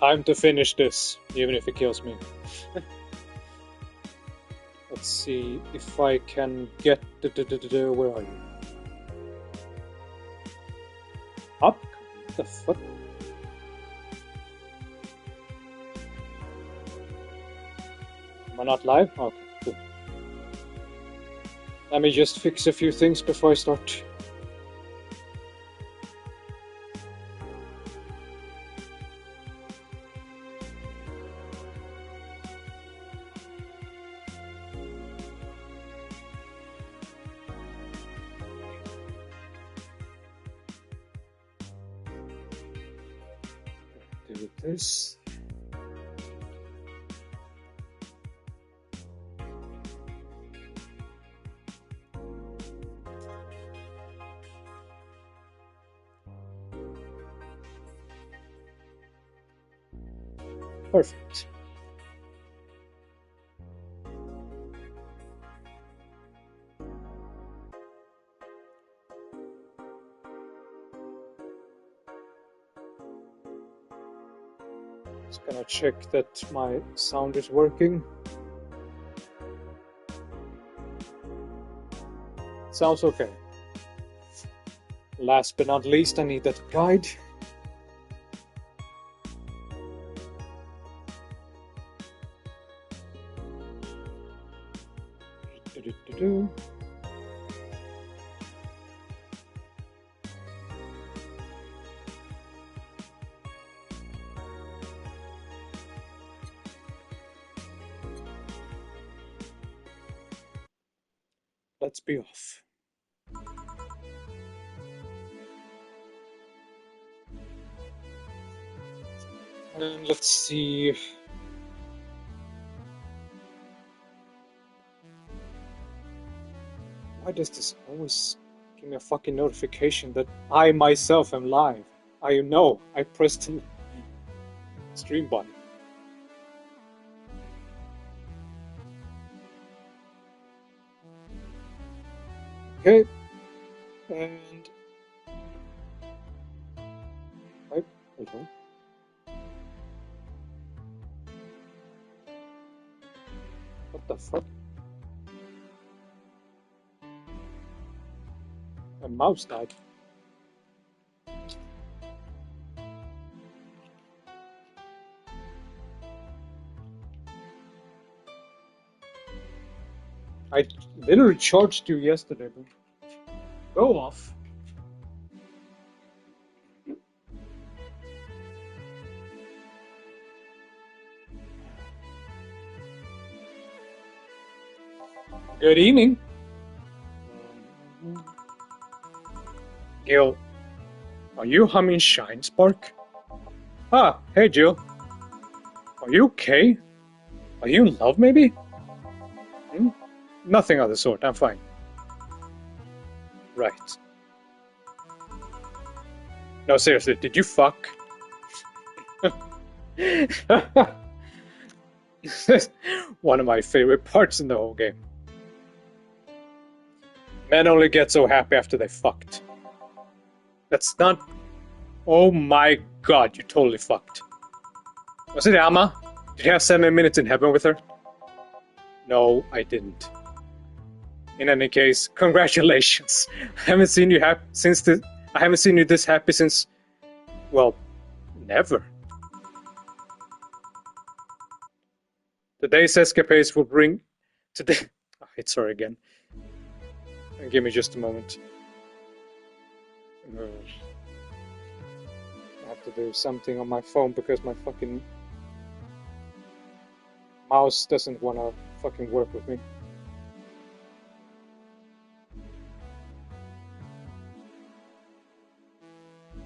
Time to finish this, even if it kills me. Let's see if I can get where are you? Up? What the fuck? Am I not live? Okay, cool. Let me just fix a few things before I start. Do this. Perfect. Just gonna check that my sound is working. Sounds okay. Last but not least, I need that guide. Let's be off. And let's see. Why does this always give me a fucking notification that I myself am live? I know I pressed the stream button. Okay, and wait, hold on. What the fuck? My mouse died. I literally charged you yesterday, but go off. Good evening. Gil, are you humming Shine Spark? Ah, hey Jill. Are you okay? Are you in love, maybe? Hmm? Nothing of the sort, I'm fine. Right. No, seriously, did you fuck? One of my favorite parts in the whole game. Men only get so happy after they fucked. That's not... Oh my god, you totally fucked. Was it Amma? Did you have 7 minutes in heaven with her? No, I didn't. In any case, congratulations. I haven't seen you this happy since, well, never. Today's escapades will bring today. Oh, it's her again. Give me just a moment. I have to do something on my phone because my fucking mouse doesn't want to fucking work with me.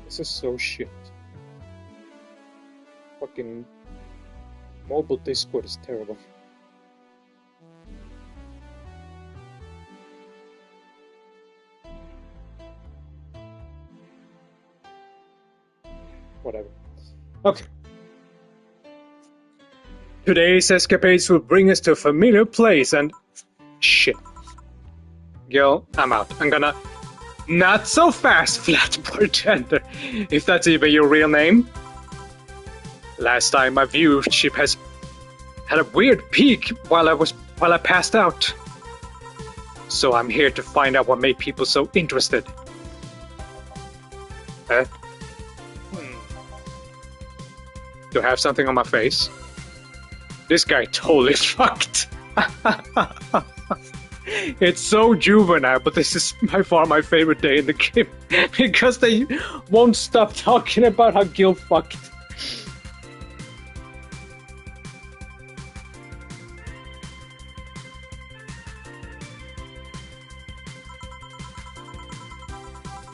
This is so shit. Fucking mobile Discord is terrible. Whatever. Okay. Today's escapades will bring us to a familiar place and... Shit. Gil, I'm out. I'm gonna... Not so fast, flat bartender. If that's even your real name. Last time my viewership has had a weird peak while I passed out. So I'm here to find out what made people so interested. Do I have something on my face? This guy totally fucked. It's so juvenile, but this is by far my favorite day in the game because they won't stop talking about how Gil fucked.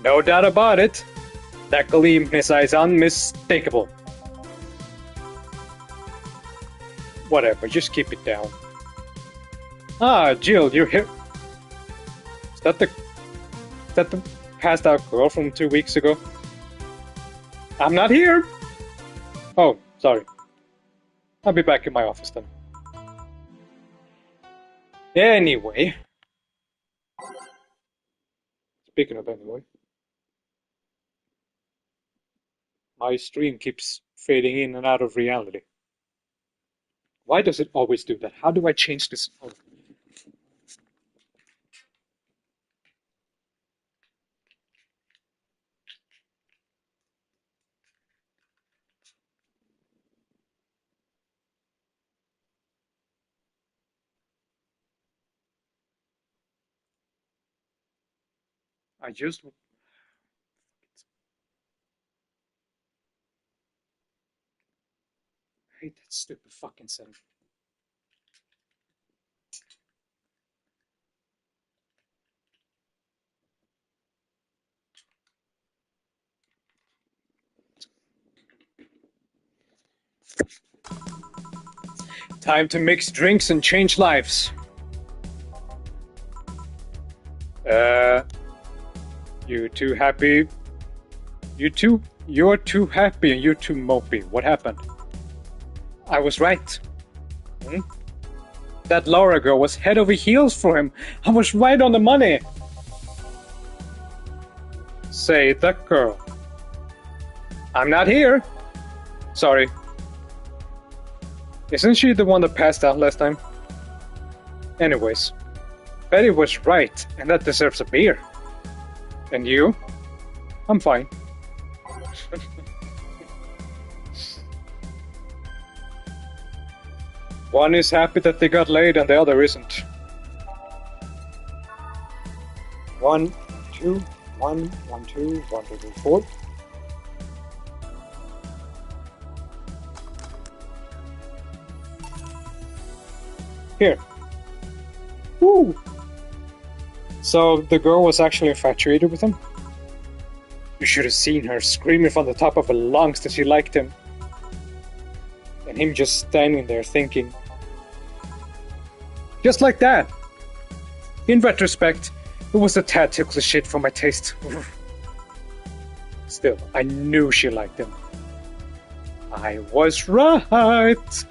No doubt about it. That gleam in his eye is unmistakable. Whatever, just keep it down. Ah, Jill, you're here. Is that the passed out girl from 2 weeks ago? I'm not here! Oh, sorry. I'll be back in my office then. Anyway. Speaking of anyway. My stream keeps fading in and out of reality. Why does it always do that? How do I change this? Oh. I just... I hate that stupid fucking setting. Time to mix drinks and change lives. You too happy? You're too happy and you're too mopey. What happened? I was right. That Laura girl was head over heels for him. I was right on the money. Say that girl. I'm not here. Sorry. Isn't she the one that passed out last time? Anyways, Betty was right, and that deserves a beer. And you? I'm fine. One is happy that they got laid and the other isn't. 1, 2, 1, 1, 2, 1, 2, 3, 4. Here. Woo! So the girl was actually infatuated with him? You should have seen her screaming from the top of her lungs that she liked him. And him just standing there thinking. Just like that. In retrospect, it was a tad too cliche for my taste. Still, I knew she liked him. I was right.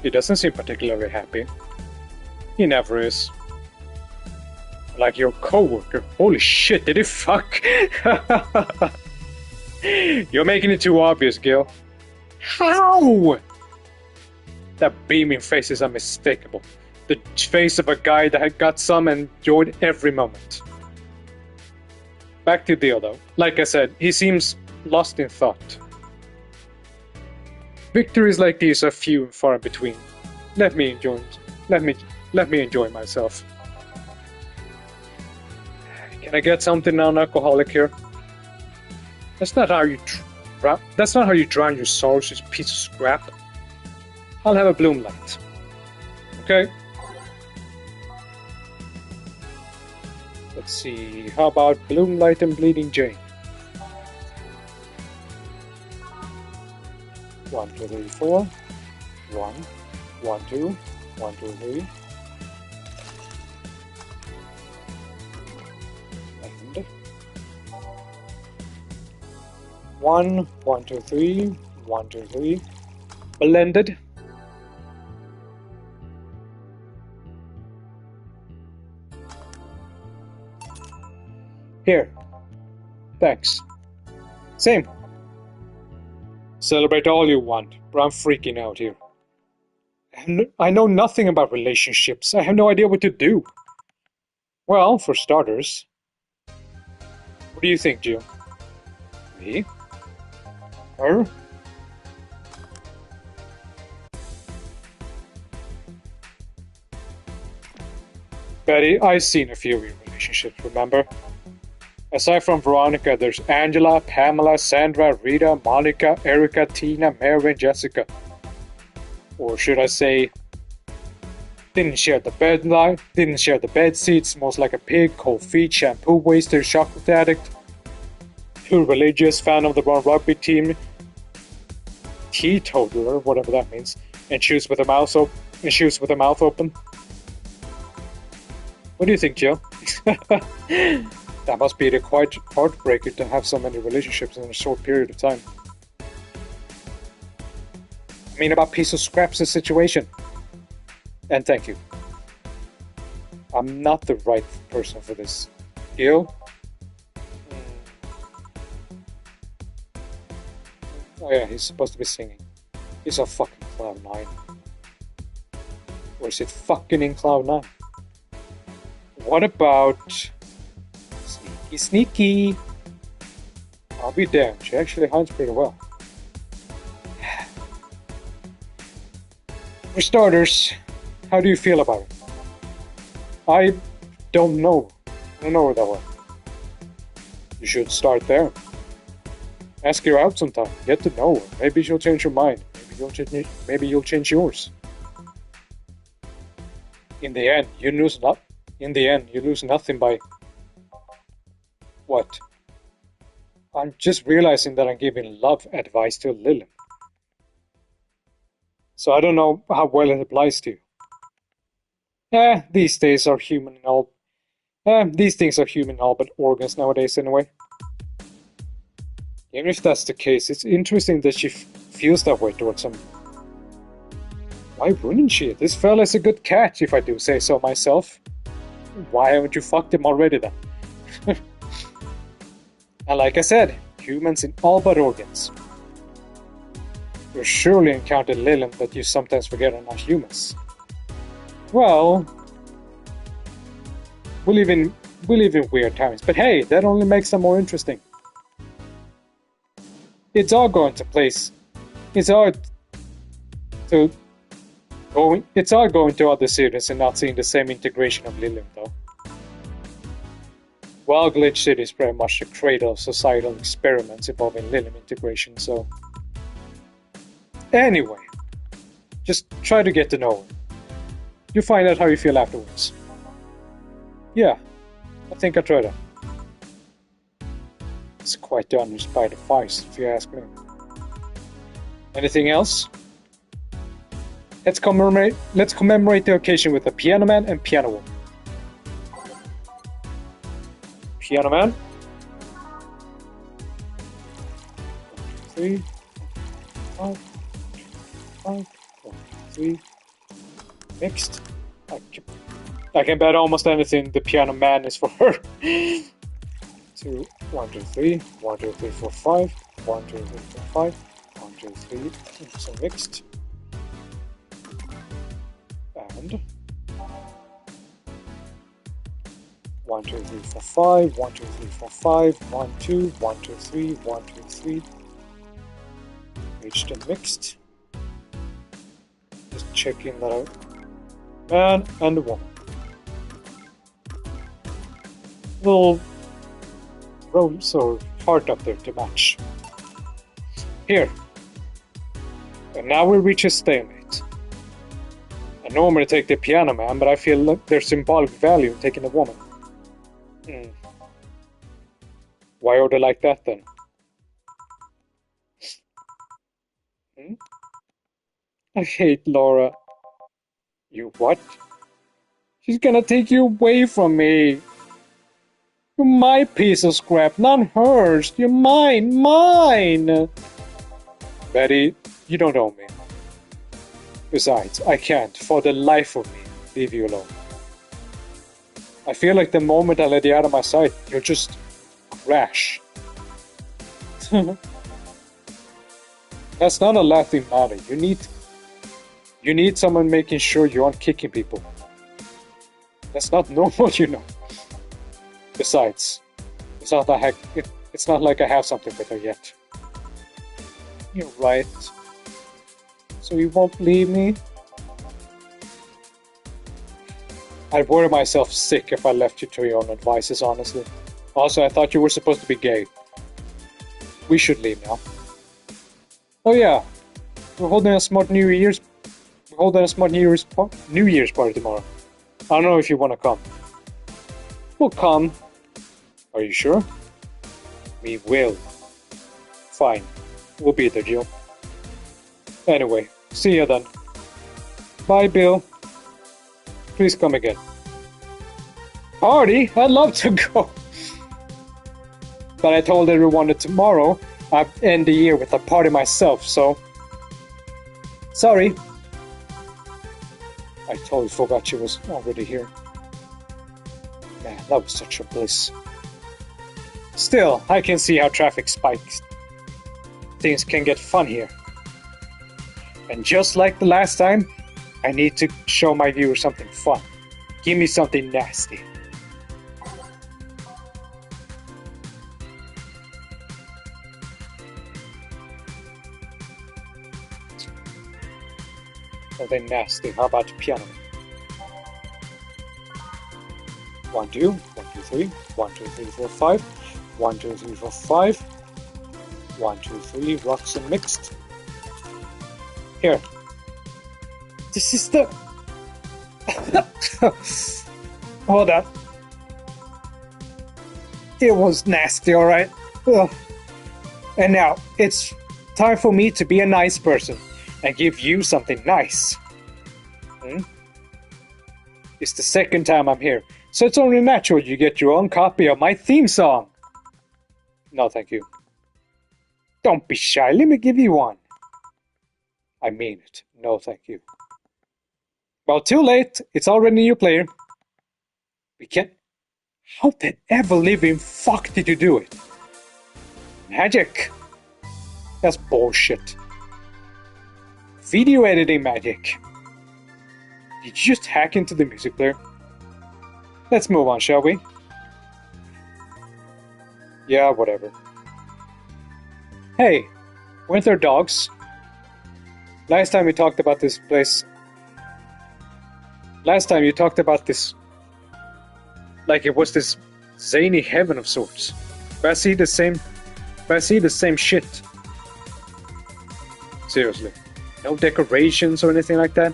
He doesn't seem particularly happy. He never is. Like your coworker. Holy shit, did he fuck? You're making it too obvious, Gil. How? That beaming face is unmistakable. The face of a guy that had got some and enjoyed every moment. Back to Dio, though. Like I said, he seems lost in thought. Victories like these are few and far in between. Let me enjoy myself. Can I get something non-alcoholic here? That's not how you drown your sorrows, you piece of scrap. I'll have a bloom light. Okay. Let's see. How about bloom light and bleeding Jane? 1, 2, 3, 4. 1, 1, 2, 1, 2, 3. And 1, 1, 2, 3, 1, 2, 3. Blended. Here. Thanks. Same. Celebrate all you want, but I'm freaking out here. I know nothing about relationships. I have no idea what to do. Well, for starters, what do you think, Jill? Me? Her? Betty, I've seen a few of your relationships, remember? Aside from Veronica, there's Angela, Pamela, Sandra, Rita, Monica, Erica, Tina, Mary, and Jessica. Or should I say, didn't share the didn't share the bed seats, smells like a pig, cold feet, shampoo waster, chocolate addict, too religious, fan of the wrong rugby team, teetotaler, whatever that means, and shoes with a mouth open. What do you think, Jill? That must be quite heartbreaking to have so many relationships in a short period of time. I mean, about piece of scraps the situation. And thank you. I'm not the right person for this. Gil? Oh yeah, he's supposed to be singing. He's a fucking Cloud 9. Or is it fucking in Cloud 9? What about... Sneaky? I'll be damned, she actually hides pretty well. For starters, how do you feel about it? I don't know. I don't know her that well. You should start there. Ask her out sometime. Get to know her. Maybe she'll change her mind. Maybe you'll change yours. In the end, you lose nothing by... What? I'm just realizing that I'm giving love advice to Lilith. So I don't know how well it applies to you. These days are human and all. These things are human and all but organs nowadays anyway. Even if that's the case, it's interesting that she feels that way towards him. Why wouldn't she? This fella's a good catch, if I do say so myself. Why haven't you fucked him already then? And like I said, humans in all but organs. You surely encountered Lilith that you sometimes forget are not humans. Well, we live in weird times, but hey, that only makes them more interesting. It's all going to place. It's all going to other series and not seeing the same integration of Lilith though. Well, Glitch City is pretty much the cradle of societal experiments involving Lilith integration, so... Anyway, just try to get to know her. You find out how you feel afterwards. Yeah, I think I tried that. It's quite the uninspired advice, if you ask me. Anything else? Let's commemorate the occasion with a piano man and piano woman. Piano man. 3, 5, 5, 3. Mixed. I can bet almost anything the piano man is for her. 2, 1, 2, 3, 1, 2, 3, 4, 5, 1, 2, 3, 4, 5, 1, 2, 3, so mixed. And 1, 2, 3, 4, 5, 1, 2, 3, 4, 5, 1, 2, 1, 2, 3, 1, 2, 3. Mixed and mixed. Just checking that out. Man and a woman. Little rose or heart up there to match. Here. And now we reach a stalemate. I normally take the piano man, but I feel like there's symbolic value in taking a woman. Why order like that then? I hate Laura. You what? She's gonna take you away from me. You're my piece of scrap, not hers. You're mine. Betty, you don't own me. Besides, I can't, for the life of me, leave you alone. I feel like the moment I let you out of my sight, you'll just crash. That's not a laughing matter. You need someone making sure you aren't kicking people. That's not normal, you know. Besides, it's not like I have something with her yet. You're right. So you won't leave me? I'd worry myself sick if I left you to your own advices, honestly. Also, I thought you were supposed to be gay. We should leave now. Oh yeah, we're holding a smart New Year's party tomorrow. I don't know if you want to come. We'll come. Are you sure? We will. Fine. We'll be there, Jill. Anyway, see you then. Bye, Bill. Please come again. Party? I'd love to go. But I told everyone that tomorrow I'd end the year with a party myself, so... Sorry. I totally forgot she was already here. Man, that was such a bliss. Still, I can see how traffic spikes. Things can get fun here. And just like the last time, I need to show my viewers something fun. Give me something nasty. Something nasty. How about piano? 1, 2, 1, 2, 3, 1, 2, 3, 4, 5, 1, 2, 3, 4, 5, 1, 2, 3, rocks and mixed. Here. This is the... Hold on. It was nasty, alright? And now, it's time for me to be a nice person and give you something nice. It's the second time I'm here, so it's only natural you get your own copy of my theme song. No, thank you. Don't be shy, let me give you one. I mean it. No, thank you. Well, too late. It's already a new player. We can't... How the ever-living fuck did you do it? Magic. That's bullshit. Video editing magic. Did you just hack into the music player? Let's move on, shall we? Yeah, whatever. Hey, weren't there dogs? Last time we talked about this place... Last time you talked about this... Like it was this zany heaven of sorts. But I see the same shit. Seriously. No decorations or anything like that?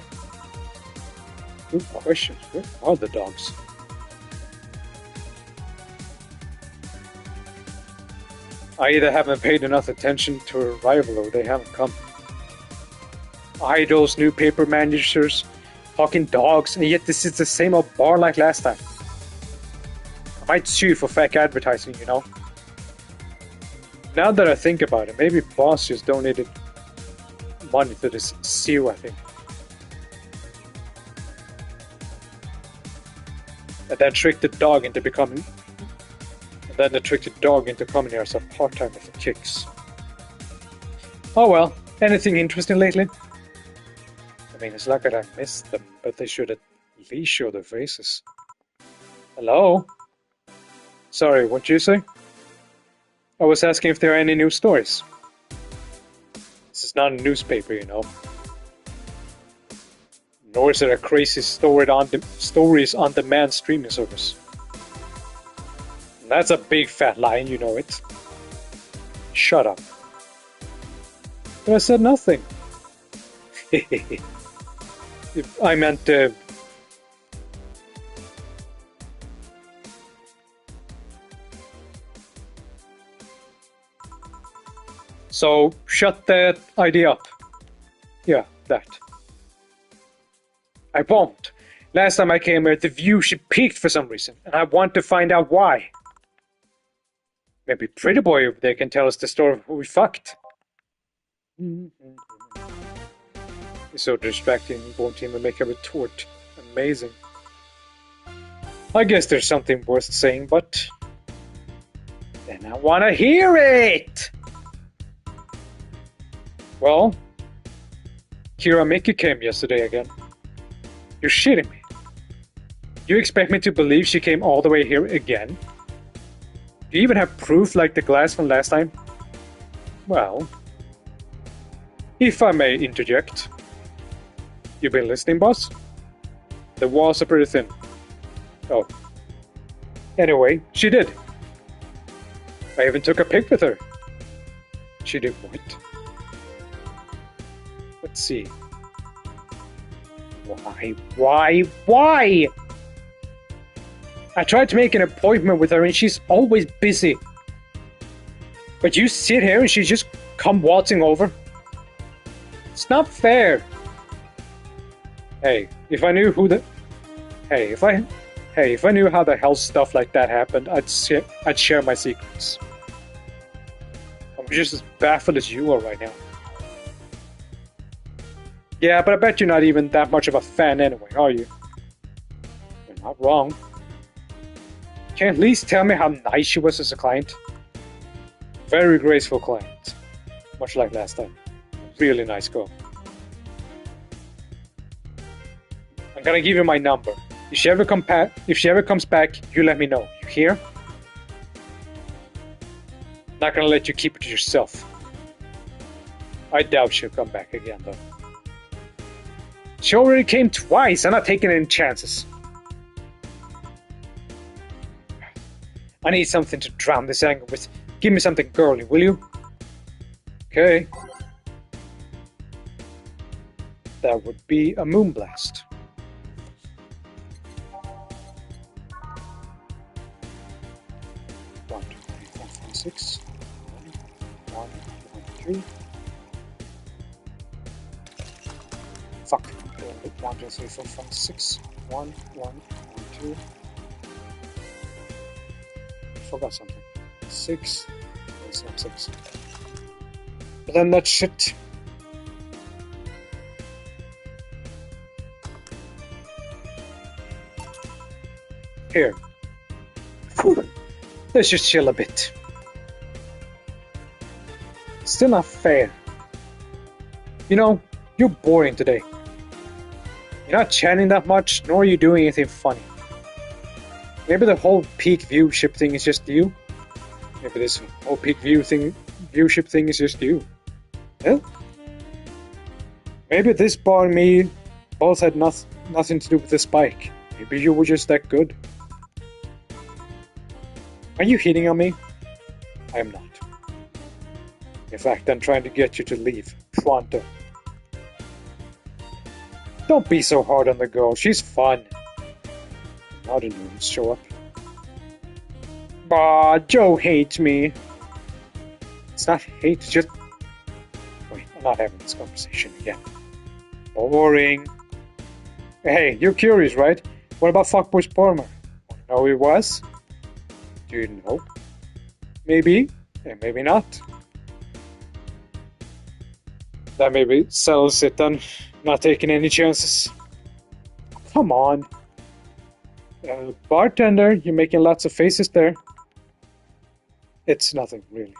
Good question. Where are the dogs? I either haven't paid enough attention to a rival or they haven't come. Idols, newspaper managers, talking dogs, and yet this is the same old bar like last time. I might sue for fake advertising, you know. Now that I think about it, maybe boss just donated money to this seal, I think. And then tricked the dog into becoming... And then they tricked the dog into coming here as a part-timer for kicks. Oh well, anything interesting lately? I mean, it's not that I missed them, but they should at least show their faces. Hello? Sorry, what'd you say? I was asking if there are any new stories. This is not a newspaper, you know. Nor is it a crazy stories on demand streaming service. And that's a big fat lie, and you know it. Shut up. But I said nothing. I meant... So, shut that idea up. Yeah, that. I won't. Last time I came here, the view she peaked for some reason, and I want to find out why. Maybe Pretty Boy over there can tell us the story of who we fucked. It's so distracting, won't even make a retort. Amazing. I guess there's something worth saying, but... Then I wanna hear it! Well, Kira Mickey came yesterday again. You're shitting me. You expect me to believe she came all the way here again? Do you even have proof like the glass from last time? Well, if I may interject. You been listening, boss? The walls are pretty thin. Oh. Anyway, she did. I even took a pic with her. She did what? Let's see. Why? I tried to make an appointment with her and she's always busy. But you sit here and she just come waltzing over? It's not fair. Hey, if I knew who the... if I knew how the hell stuff like that happened, I'd share my secrets. I'm just as baffled as you are right now. Yeah, but I bet you're not even that much of a fan anyway, are you? You're not wrong. Can you at least tell me how nice she was as a client? Very graceful client. Much like last time. Really nice girl. I'm gonna give you my number. If she ever comes back, you let me know. You hear? Not gonna let you keep it to yourself. I doubt she'll come back again, though. She already came twice. I'm not taking any chances. I need something to drown this anger with. Give me something girly, will you? Okay. That would be a moonblast. One, 2, 3, 4, 5, 6. 1, 2, 3. Fuck. 1, 2, 3, 4, 5, 6. 1, 1, 2. Forgot something. 6. It's not 6. But then that shit. Here. Whew. Let's just chill a bit. Still not fair. You know, you're boring today. You're not chatting that much, nor are you doing anything funny. Maybe the whole peak view ship thing is just you. Maybe this whole peak view ship thing is just you. Well, maybe this bar and me both had nothing to do with the spike. Maybe you were just that good. Are you hitting on me? I am not. In fact, I'm trying to get you to leave. Pronto. Don't be so hard on the girl. She's fun. Now the news show up. Bah, Joe hates me. It's not hate, it's just... Wait, I'm not having this conversation again. Boring. Hey, you're curious, right? What about Fuckboy Sparmer? Want to know who he was? Do you know? Maybe, and maybe not. That maybe settles it then. Not taking any chances. Come on. Bartender, you're making lots of faces there. It's nothing, really.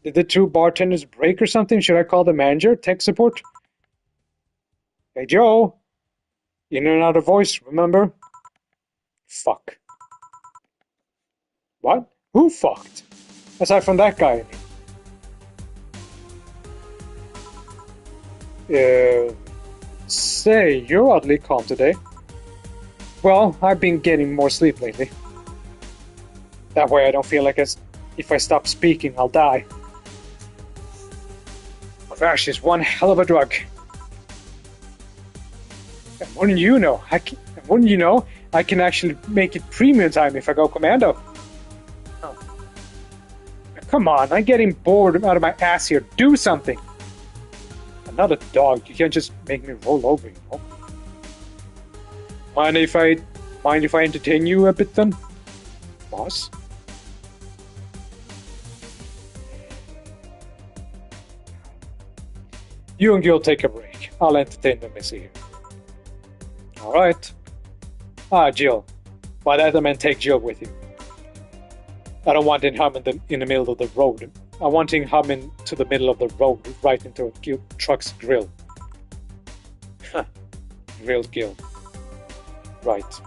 Did the two bartenders break or something? Should I call the manager? Tech support? Hey, Joe. In and out of voice, remember? Fuck. What? Who fucked? Aside from that guy. Say, you're oddly calm today. Well, I've been getting more sleep lately. That way I don't feel like if I stop speaking, I'll die. Crash is one hell of a drug. And wouldn't you know, I can actually make it premium time if I go commando. Oh. Come on, I'm getting bored out of my ass here. Do something. I'm not a dog. You can't just make me roll over, you know. Mind if I entertain you a bit then, boss? You and Gil take a break. I'll entertain the missy here. Alright. Jill. By that I meant take Jill with you. I don't want him in the middle of the road I want him humming to the middle of the road, right into a truck's grill. Grilled Gil. Right.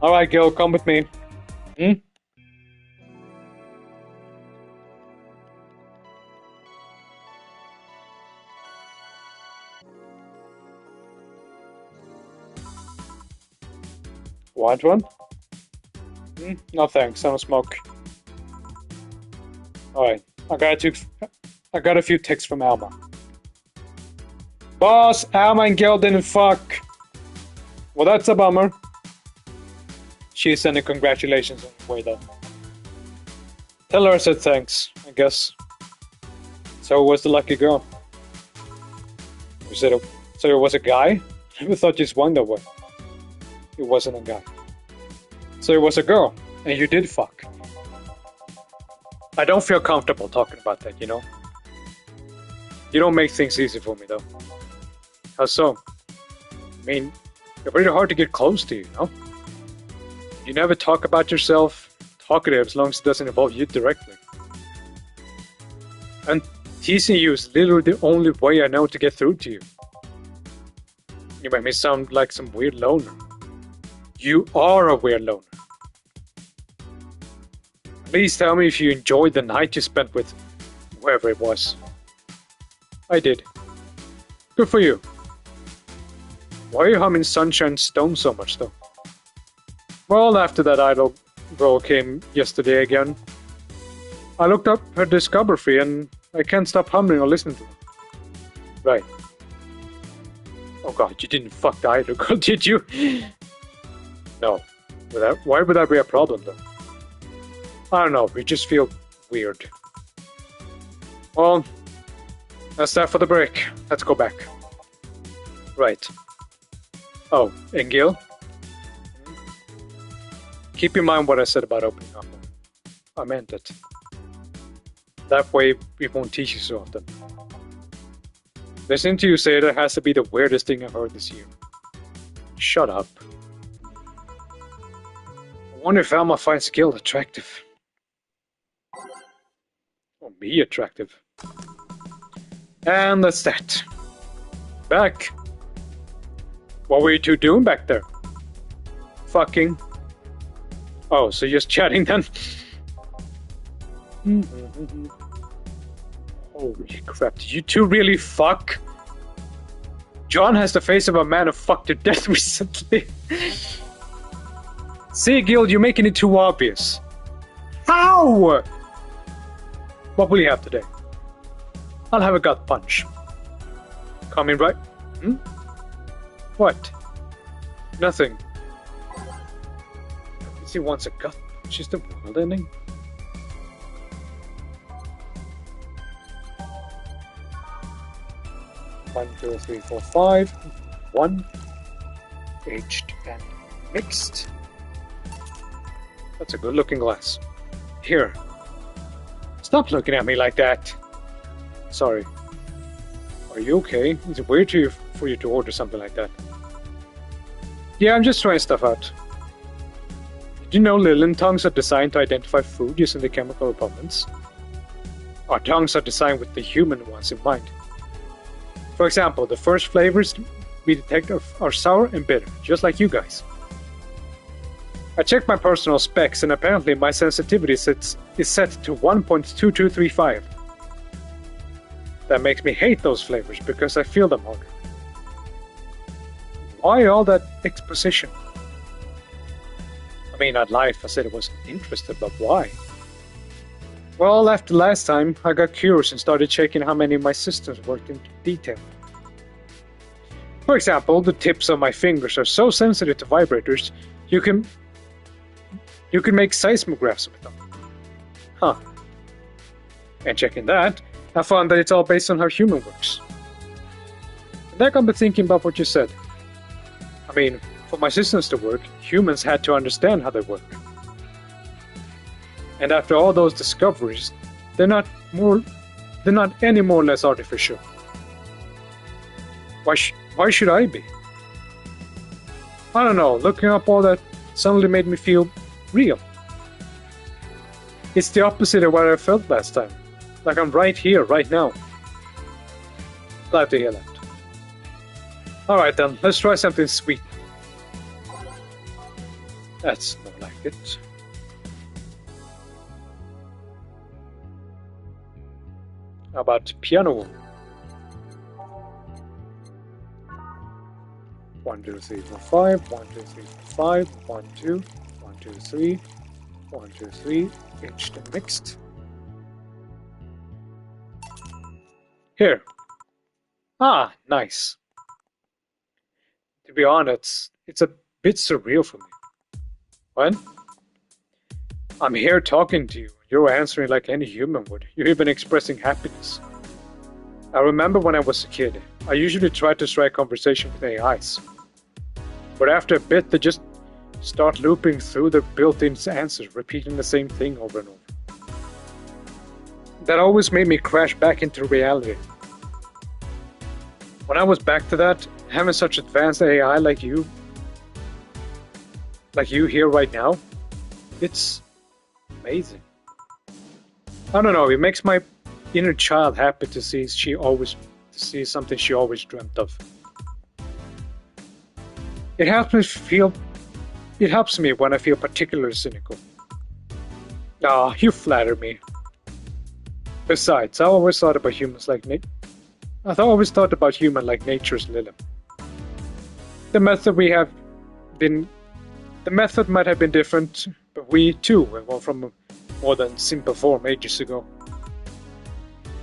Alright, Gil, come with me. Hmm? Want one? No thanks, I don't smoke. Alright, I got a few texts from Alma. Boss, Alma and Gil didn't fuck. Well, that's a bummer. She's sending congratulations on the way though. Tell her I said thanks, I guess. So it was the lucky girl. So it was a guy? I never thought you swung that way. It wasn't a guy. So it was a girl, and you did fuck. I don't feel comfortable talking about that, you know? You don't make things easy for me, though. How so? I mean, you're pretty hard to get close to, you know? You never talk about yourself, talkative as long as it doesn't involve you directly. And teasing you is literally the only way I know to get through to you. You make me sound like some weird loner. You are a weird loner. Please tell me if you enjoyed the night you spent with whoever it was. I did. Good for you. Why are you humming Sunshine Stone so much, though? Well, after that idol girl came yesterday again, I looked up her discography and I can't stop humming or listening to it. Right. Oh god, you didn't fuck the idol girl, did you? No. Why would that be a problem, though? I don't know, we just feel weird. Well, that's that for the break. Let's go back. Right. Oh, and Gil? Keep in mind what I said about opening up. I meant it. That way we won't teach you so often. Listening to you say that has to be the weirdest thing I've heard this year. Shut up. I wonder if Alma finds Gil attractive. Or me attractive. And that's that. Back. What were you two doing back there? Fucking. Oh, so just chatting then? Holy crap, did you two really fuck? John has the face of a man who fucked to death recently. See, Gil, you're making it too obvious. How? What will you have today? I'll have a gut punch. Coming right? What? Nothing. Does he wants a gut punch? Is the world ending? One, two, three, four, five. One. Aged and mixed. That's a good looking glass. Here. Stop looking at me like that. Sorry. Are you okay? Is it weird for you to order something like that? Yeah, I'm just trying stuff out. Did you know Lilin tongues are designed to identify food using the chemical repellents? Our tongues are designed with the human ones in mind. For example, the first flavors we detect are sour and bitter, just like you guys. I checked my personal specs and apparently my sensitivity is set to 1.2235. That makes me hate those flavors because I feel them harder. Why all that exposition? I mean, I'd lie if I said I wasn't interested, but why? Well, after last time, I got curious and started checking how many of my systems worked in detail. For example, the tips of my fingers are so sensitive to vibrators, you can make seismographs with them. Huh. And checking that, I found that it's all based on how human works. And that got me thinking about what you said. I mean, for my systems to work, humans had to understand how they work. And after all those discoveries, they're not any more or less artificial. Why should I be? I don't know, looking up all that suddenly made me feel real. It's the opposite of what I felt last time. Like I'm right here, right now. Glad to hear that. Alright then, let's try something sweet. That's not like it. How about piano? 1, 2, 3, 4, 5. 1, 2, 3, 4, 5. 1, 2. 1, 2, 3. 1, 2, 3. Pitched and mixed. Here. Ah, nice. To be honest, it's a bit surreal for me. What? I'm here talking to you. You're answering like any human would. You're even expressing happiness. I remember when I was a kid, I usually tried to strike conversation with AIs. But after a bit, they just start looping through their built-in answers, repeating the same thing over and over. That always made me crash back into reality. When I was back to that, having such advanced AI like you here right now, it's amazing. I don't know, it makes my inner child happy to see something she always dreamt of. It helps me when I feel particularly cynical. Ah, you flatter me. Besides, I always thought about human like nature's Lily. The method might have been different, but we too were from a more than simple form ages ago.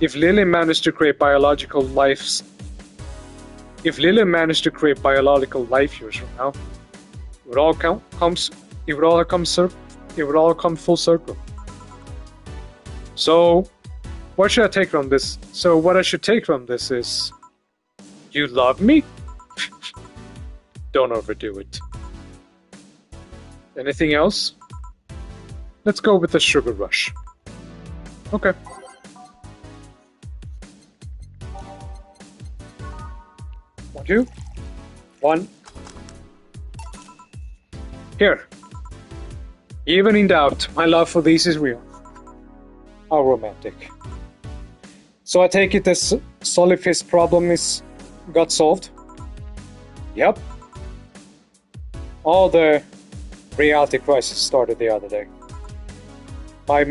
If Lily managed to create biological life years from now, it would all come full circle. So, what should I take from this? So, what I should take from this is, you love me? Don't overdo it. Anything else? Let's go with the sugar rush. Okay. One, two. 1. Here. Even in doubt, my love for these is real. How romantic. So I take it this solid fist problem got solved? Yep. All the reality crisis started the other day. My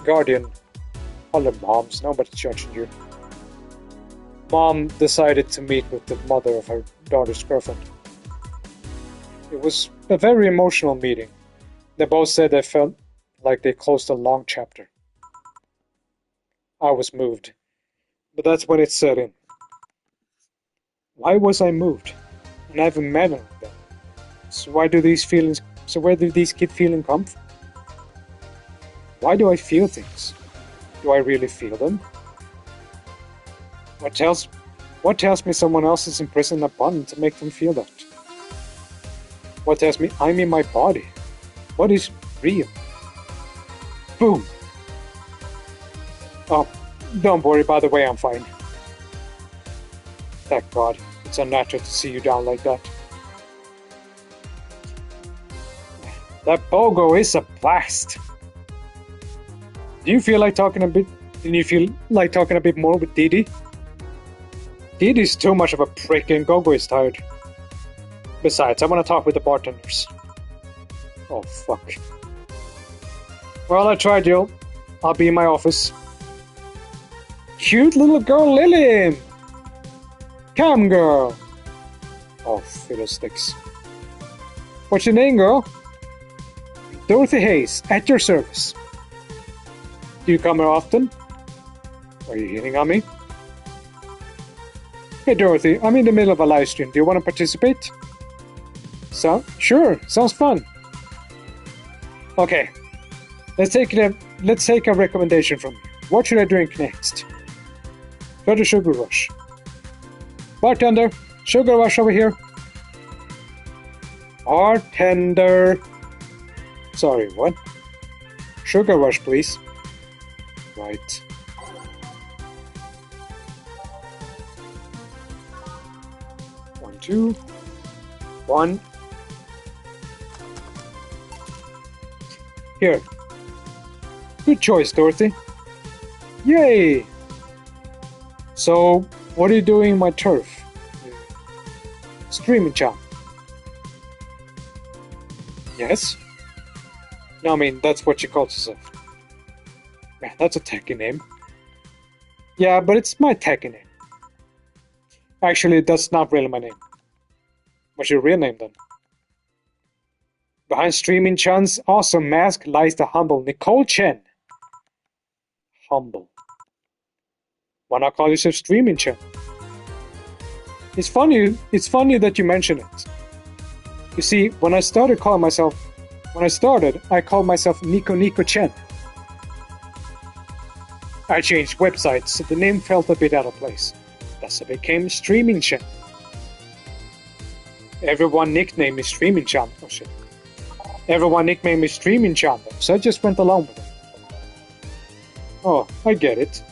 guardian, all the moms, nobody's judging you. Mom decided to meet with the mother of her daughter's girlfriend. It was a very emotional meeting. They both said they felt like they closed a long chapter. I was moved, but that's when it set in. Why was I moved? And I haven't met them. So where do these feelings come from? Why do I feel things? Do I really feel them? What tells me someone else is imprisoned upon them to make them feel that? What tells me I'm in my body? What is real? Boom! Oh, don't worry, by the way, I'm fine. Thank God, it's unnatural to see you down like that. That BOGO is a blast! Do you feel like talking a bit more with Didi? Didi's too much of a prick and Gogo is tired. Besides, I want to talk with the bartenders. Oh, fuck. Well, I tried, Jill. I'll be in my office. Cute little girl Lily! Come, girl! Oh, fiddlesticks. What's your name, girl? Dorothy Hayes, at your service. Do you come here often? Are you hitting on me? Hey, Dorothy, I'm in the middle of a live stream. Do you want to participate? Sure, sounds fun. Okay, let's take a recommendation from you. What should I drink next? Try the Sugar Rush. Bartender, Sugar Rush over here. Bartender. Sorry, what? Sugar Rush, please. Right. One, 2, 1. Here. Good choice, Dorothy. Yay! So, what are you doing in my turf? Streaming Chan. Yes? No, I mean, that's what she calls herself. Man, that's a tacky name. Yeah, but it's my tacky name. Actually, that's not really my name. What's your real name then? Behind Streaming Chan's awesome mask lies the humble Nicole Chen. Humble. Why not call yourself Streaming Chan? It's funny that you mention it. You see, I called myself Nico Chen. I changed websites, so the name felt a bit out of place. Thus I became Streaming Chan. Everyone nicknamed me Streaming Chan. Oh shit. Everyone nicknamed me Streaming Chan, so I just went along with it. Oh, I get it.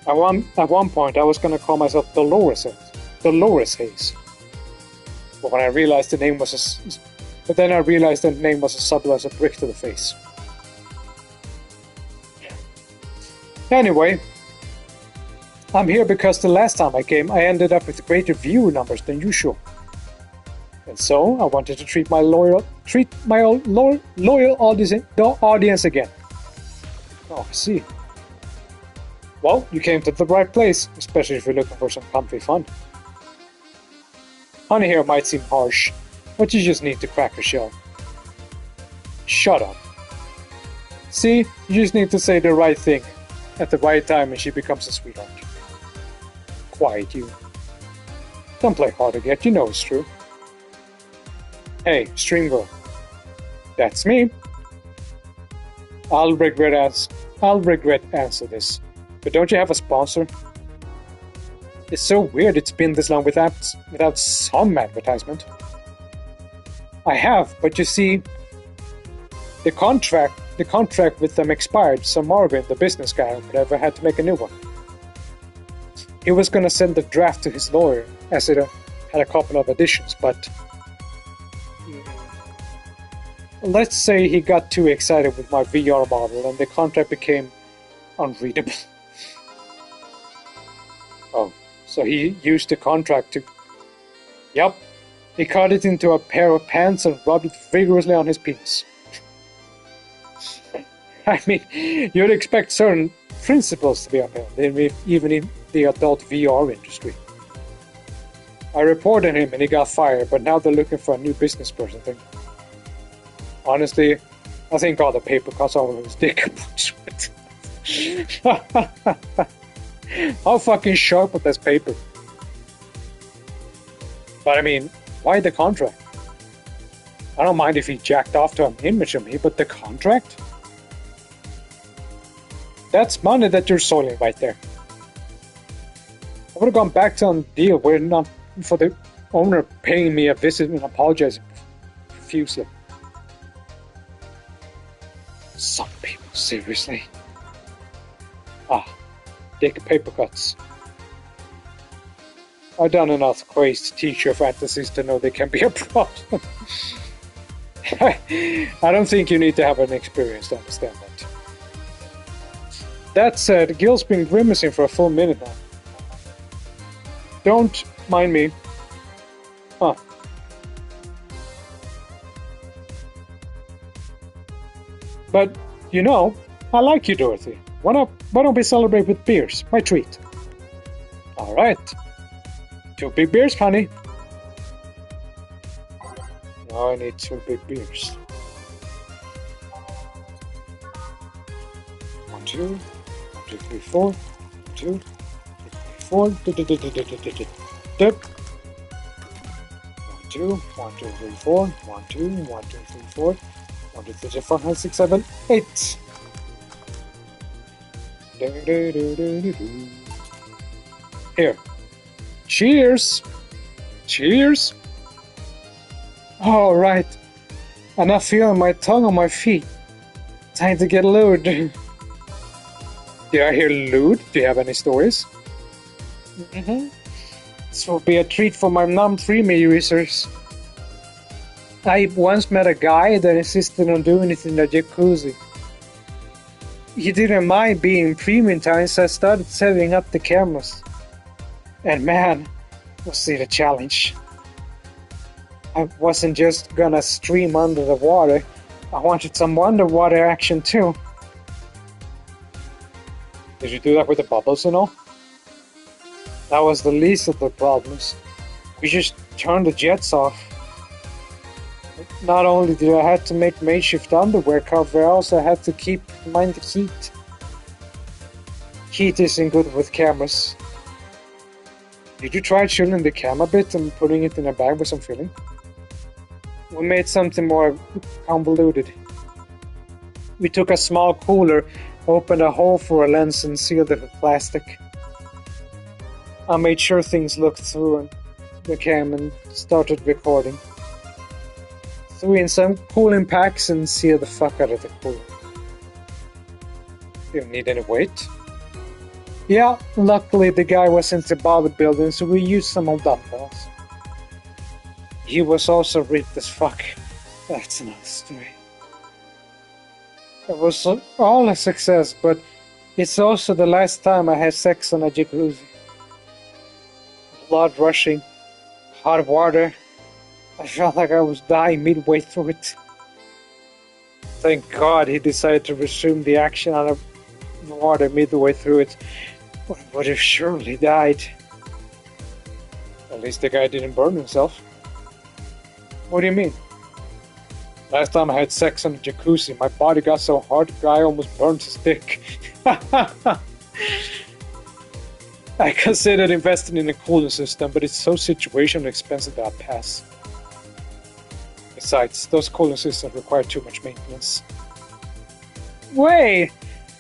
At one point, I was gonna call myself Dolores Hayes. But then I realized the name was as subtle as a brick to the face. Anyway, I'm here because the last time I came, I ended up with greater view numbers than usual. And so, I wanted to treat my loyal audience again. Oh, I see. Well, you came to the right place, especially if you're looking for some comfy fun. Honey here might seem harsh, but you just need to crack her shell. Shut up. See, you just need to say the right thing at the right time and she becomes a sweetheart. Quiet you. Don't play hard to get, you know it's true. Hey, Stream Girl. That's me. I'll regret answer this. But don't you have a sponsor? It's so weird it's been this long without some advertisement. I have, but you see, the contract with them expired, so Marvin, the business guy or whatever, had to make a new one. He was gonna send the draft to his lawyer, as it had a couple of additions, but let's say he got too excited with my VR model and the contract became unreadable. Oh, so he used the contract to... Yup, he cut it into a pair of pants and rubbed it vigorously on his penis. I mean, you'd expect certain principles to be upheld, even in the adult VR industry. I reported him and he got fired, but now they're looking for a new business person thing. Honestly, I think all the paper cuts all over his dick. How fucking sharp was this paper? But I mean, why the contract? I don't mind if he jacked off to an image of me, but the contract? That's money that you're soiling right there. I would have gone back to a deal where not for the owner paying me a visit and apologizing profusely. Some people, seriously. Dick paper cuts. I've done enough crazy teacher fantasies to know they can be a problem. I don't think you need to have an experience to understand that. That said, Gil's been grimacing for a full minute now. Don't mind me. But, you know, I like you, Dorothy. Why don't we celebrate with beers? My treat. Alright. 2 big beers, honey. Now I need 2 big beers. 1, 2, 1, 2, 3, 4. 1, 2, 3, 4. 1, 2, 1, 2, 3, 4. 1, 2, 1, 2, 3, 4. 1, 2, 3, 4, 5, 6, 7, 8. Here. Cheers! Cheers! Alright. I'm not feeling my tongue on my feet. Time to get lewd. Did I hear lewd? Do you have any stories? This will be a treat for my non-freemy users. I once met a guy that insisted on doing it in the jacuzzi. he didn't mind being premium time, so I started setting up the cameras. And man, was it a challenge. I wasn't just gonna stream under the water, I wanted some underwater action too. Did you do that with the bubbles and all? That was the least of the problems. We just turned the jets off. Not only did I have to make makeshift underwear cover, I also had to keep in mind the heat. Heat isn't good with cameras. Did you try chilling the camera a bit and putting it in a bag with some filling? We made something more convoluted. We took a small cooler, opened a hole for a lens and sealed it with plastic. I made sure things looked through the cam and started recording. Threw in some cooling packs and sealed the fuck out of the cooler. Didn't need any weight? Yeah, luckily the guy was into bodybuilding, so we used some old dumbbells. He was also ripped as fuck. That's another story. It was all a success, but it's also the last time I had sex on a jacuzzi. Blood rushing, hot water. I felt like I was dying midway through it. Thank God he decided to resume the action out of the water midway through it. I would have surely died. At least the guy didn't burn himself. What do you mean? Last time I had sex on a jacuzzi, my body got so hard the guy almost burned his dick. I considered investing in a cooling system, but it's so situational expensive that I pass. Besides, those cooling systems require too much maintenance. Wait!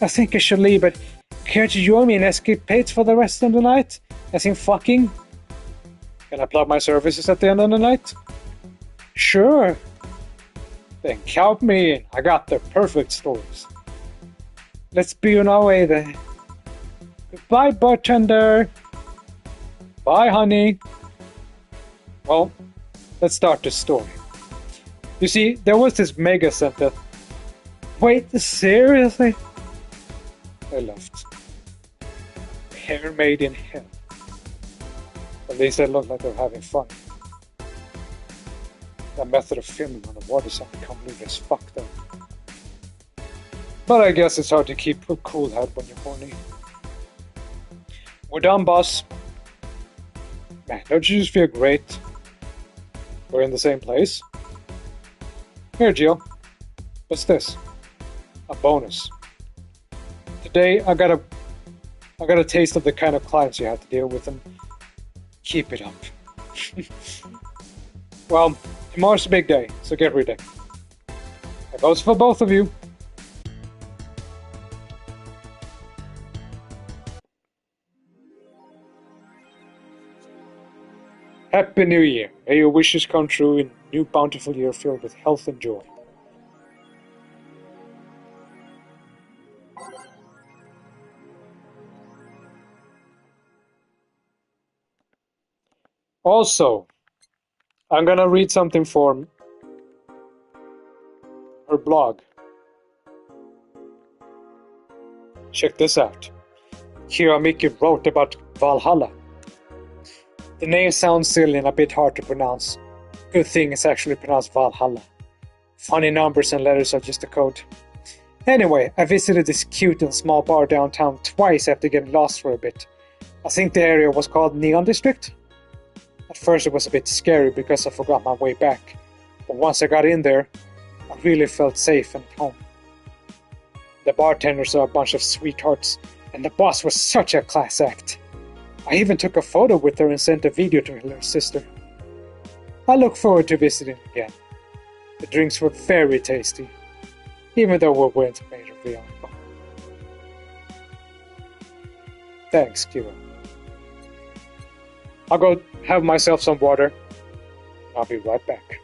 I think I should leave, but care to join me in escapades for the rest of the night? As in fucking? Can I plug my services at the end of the night? Sure. Then count me in. I got the perfect stories. Let's be on our way then. Goodbye, bartender. Bye, honey. Well, let's start this story. You see, there was this mega center. Wait, seriously? I left. Hair made in hell. At least they looked like they were having fun. That method of filming on the water sounded convoluted as fuck though. But I guess it's hard to keep a cool head when you're horny. We're done, boss. Man, don't you just feel great? We're in the same place. Here, Jill. What's this? A bonus. Today, I got a taste of the kind of clients you have to deal with, and keep it up. Well, tomorrow's a big day, so get ready. That goes for both of you. Happy New Year. May your wishes come true in a new bountiful year filled with health and joy. Also, I'm gonna read something from her blog. Check this out. Kira Miki wrote about Valhalla. The name sounds silly and a bit hard to pronounce. Good thing it's actually pronounced Valhalla. Funny numbers and letters are just a code. Anyway, I visited this cute and small bar downtown twice after getting lost for a bit. I think the area was called Neon District. At first it was a bit scary because I forgot my way back, but once I got in there, I really felt safe and at home. The bartenders are a bunch of sweethearts, and the boss was such a class act. I even took a photo with her and sent a video to her little sister. I look forward to visiting again. The drinks were very tasty, even though we weren't made of real alcohol. Thanks, Kira. I'll go have myself some water. I'll be right back.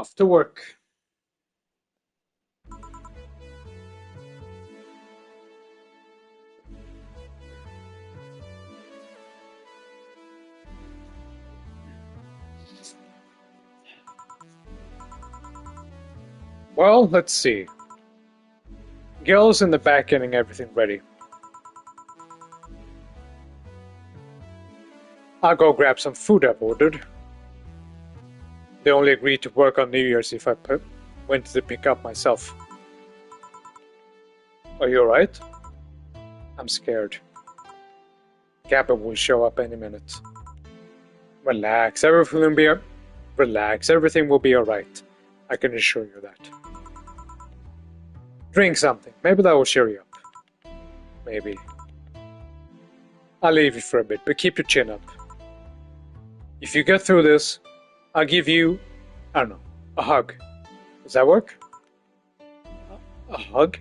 Off to work. Well, let's see. Gil's in the back getting everything ready. I'll go grab some food I've ordered. They only agreed to work on New Year's if I went to pick up myself. Are you alright? I'm scared. Gabby will show up any minute. Relax, everything will be alright. I can assure you that. Drink something. Maybe that will cheer you up. Maybe. I'll leave you for a bit, but keep your chin up. If you get through this, I'll give you, I don't know, a hug. Does that work? A hug?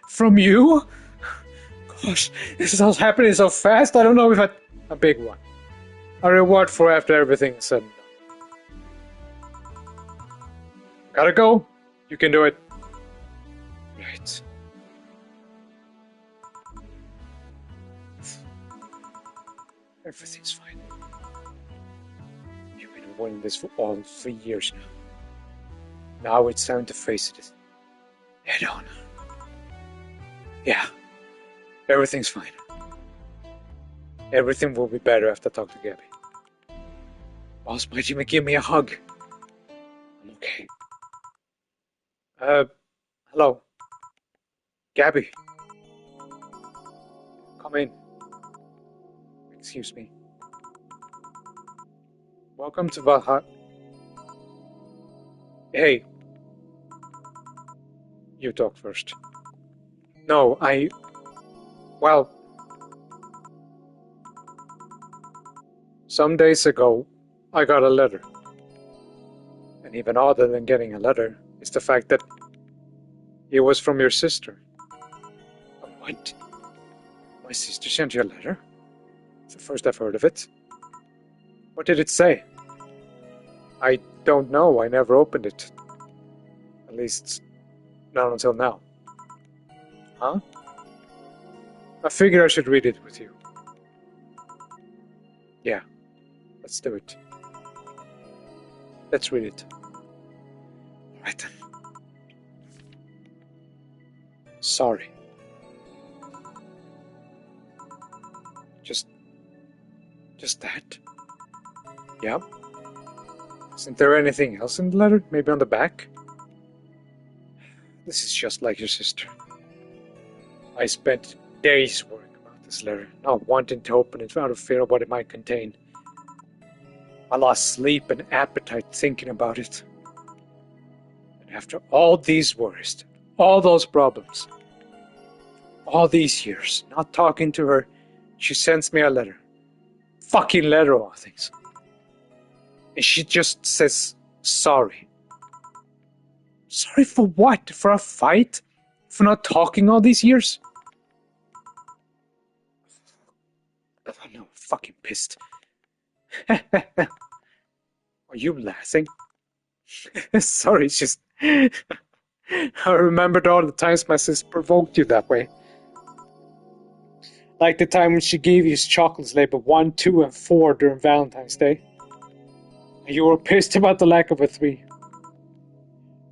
From you? Gosh, this is all happening so fast. I don't know if a big one. A reward for after everything's said and done. Gotta go. You can do it. Right. Everything's fine. You've been avoiding this for all 3 years now. Now it's time to face it head on. Yeah. Everything's fine. Everything will be better after I talk to Gabby. Boss, might you give me a hug? I'm okay. Hello. Gabby. Come in. Excuse me. Welcome to Va-11. Hey. You talk first. No, well, some days ago, I got a letter. And even odder than getting a letter is the fact that it was from your sister. What? My sister sent you a letter? It's the first I've heard of it. What did it say? I don't know. I never opened it. At least, not until now. Huh? I figure I should read it with you. Yeah, let's do it. Let's read it. Alright then. Sorry. Just that? Yeah. Isn't there anything else in the letter? Maybe on the back? This is just like your sister. I spent days worrying about this letter, not wanting to open it out of fear of what it might contain. I lost sleep and appetite thinking about it. And after all these worries, all those problems, all these years, not talking to her, she sends me a letter. Fucking letter of all things. And she just says, sorry. Sorry for what? For a fight? For not talking all these years? Oh no, I'm fucking pissed. Are you laughing? Sorry, it's just... I remembered all the times my sister provoked you that way. Like the time when she gave you chocolates labeled 1, 2, and 4 during Valentine's Day. And you were pissed about the lack of a 3.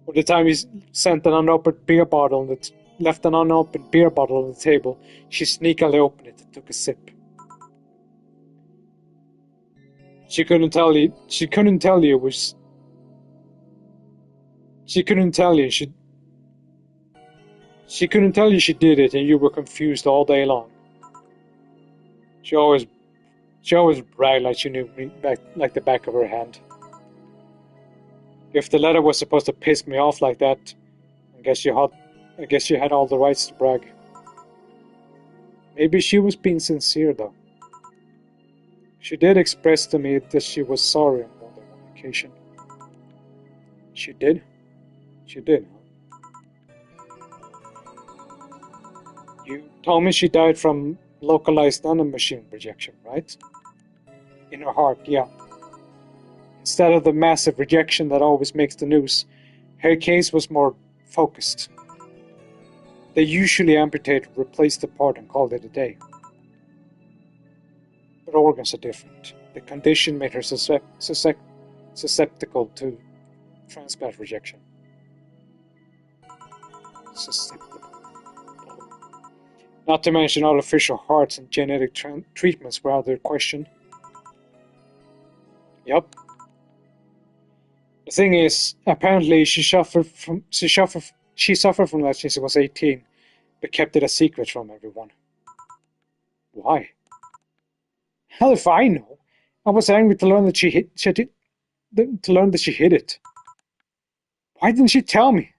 Or the time you sent an unopened beer bottle and left an unopened beer bottle on the table. She sneakily opened it and took a sip. She couldn't tell you she did it and you were confused all day long. She always bragged like she knew me like the back of her hand. If the letter was supposed to piss me off like that, I guess she had all the rights to brag. Maybe she was being sincere though. She did express to me that she was sorry on more than one occasion. She did? She did, huh? You told me she died from localized nanomachine rejection, right? In her heart, yeah. Instead of the massive rejection that always makes the news, her case was more focused. They usually amputate or replace the part and called it a day. But organs are different. The condition made her susceptible to transplant rejection. Susceptible. Not to mention artificial hearts and genetic treatments were out of the question. Yup. The thing is, apparently she suffered from that since she was 18, but kept it a secret from everyone. Why? Hell if I know. I was angry to learn that she hid it. Why didn't she tell me?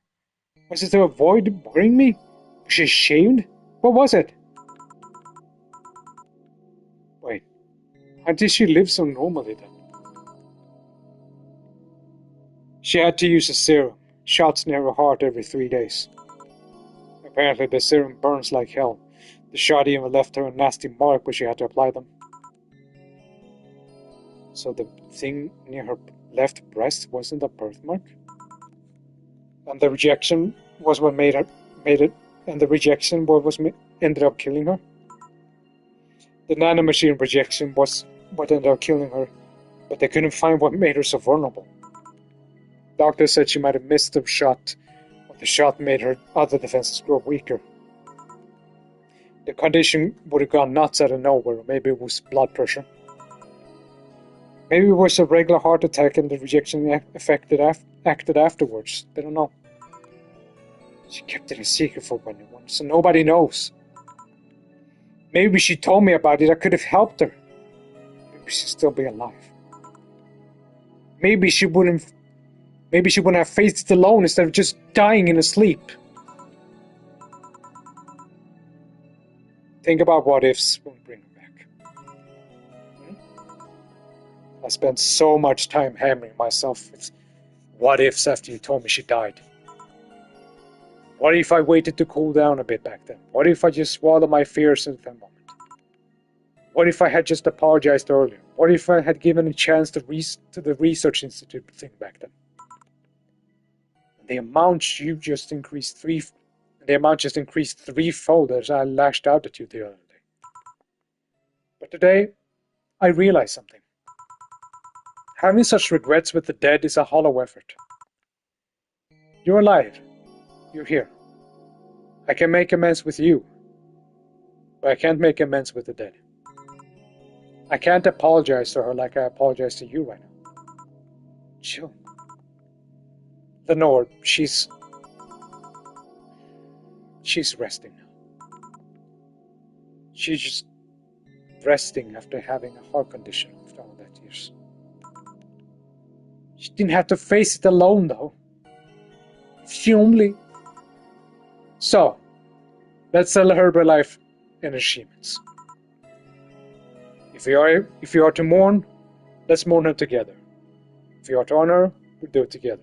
Was it to avoid bothering me? Was she ashamed? What was it? Wait, how did she live so normally then? She had to use a serum, shots near her heart every 3 days. Apparently the serum burns like hell. The shot even left her a nasty mark where she had to apply them. So the thing near her left breast wasn't a birthmark? And the rejection was what ended up killing her? The nanomachine rejection was what ended up killing her, but they couldn't find what made her so vulnerable. Doctors said she might have missed the shot, or the shot made her other defenses grow weaker. The condition would have gone nuts out of nowhere, or maybe it was blood pressure. Maybe it was a regular heart attack and the rejection acted afterwards. They don't know. She kept it a secret for when so nobody knows. Maybe she told me about it, I could have helped her. Maybe she'd still be alive. Maybe she wouldn't have faced it alone instead of just dying in her sleep. Think about what ifs won't bring her back. I spent so much time hammering myself with what ifs after you told me she died. What if I waited to cool down a bit back then? What if I just swallowed my fears in that moment? What if I had just apologized earlier? What if I had given a chance to the research institute thing back then? The amount just increased threefold as I lashed out at you the other day. But today, I realized something. Having such regrets with the dead is a hollow effort. You're alive. You're here. I can make amends with you, but I can't make amends with the dead. I can't apologize to her like I apologize to you right now. Chill. Lenore, she's resting now. She's just resting after having a heart condition after all that years. She didn't have to face it alone, though. If she only... So, let's tell her about life and achievements. If you are to mourn, let's mourn her together. If you are to honor, we'll do it together.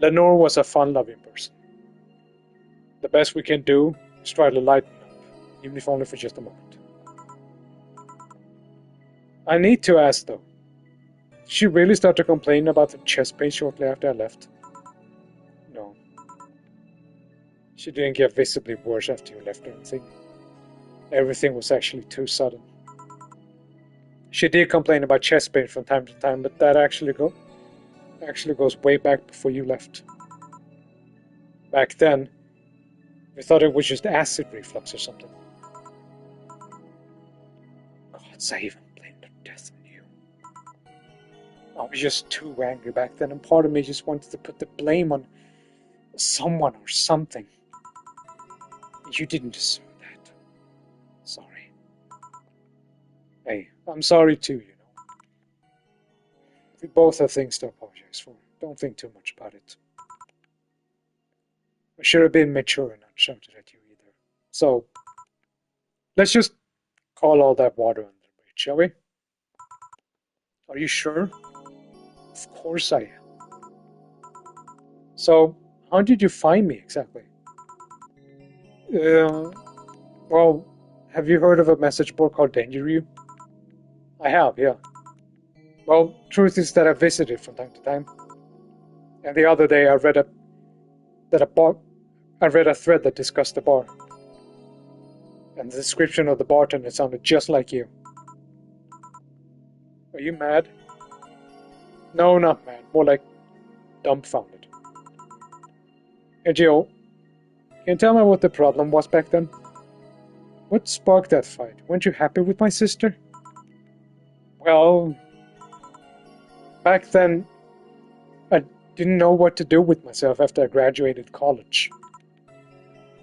Lenore was a fun-loving person. The best we can do is try to lighten up, even if only for just a moment. I need to ask, though, did she really start to complain about the chest pain shortly after I left? No. She didn't get visibly worse after you left or anything. Everything was actually too sudden. She did complain about chest pain from time to time, but that actually goes way back before you left. Back then, we thought it was just acid reflux or something. Gods, I even blamed her death on you. I was just too angry back then, and part of me just wanted to put the blame on someone or something. You didn't deserve that. Sorry. Hey, I'm sorry too, you know. We both have things to apologize for. Don't think too much about it. I should have been mature and not shouted at you either. So, let's just call all that water under the bridge, shall we? Are you sure? Of course I am. So, how did you find me exactly? Well, have you heard of a message board called Danger You? I have, yeah. Well, truth is that I visited from time to time. And the other day I read a thread that discussed the bar. And the description of the bartender sounded just like you. Are you mad? No, not mad. More like dumbfounded. Hey, Jill, can you tell me what the problem was back then? What sparked that fight? Weren't you happy with my sister? Well, back then, I didn't know what to do with myself after I graduated college.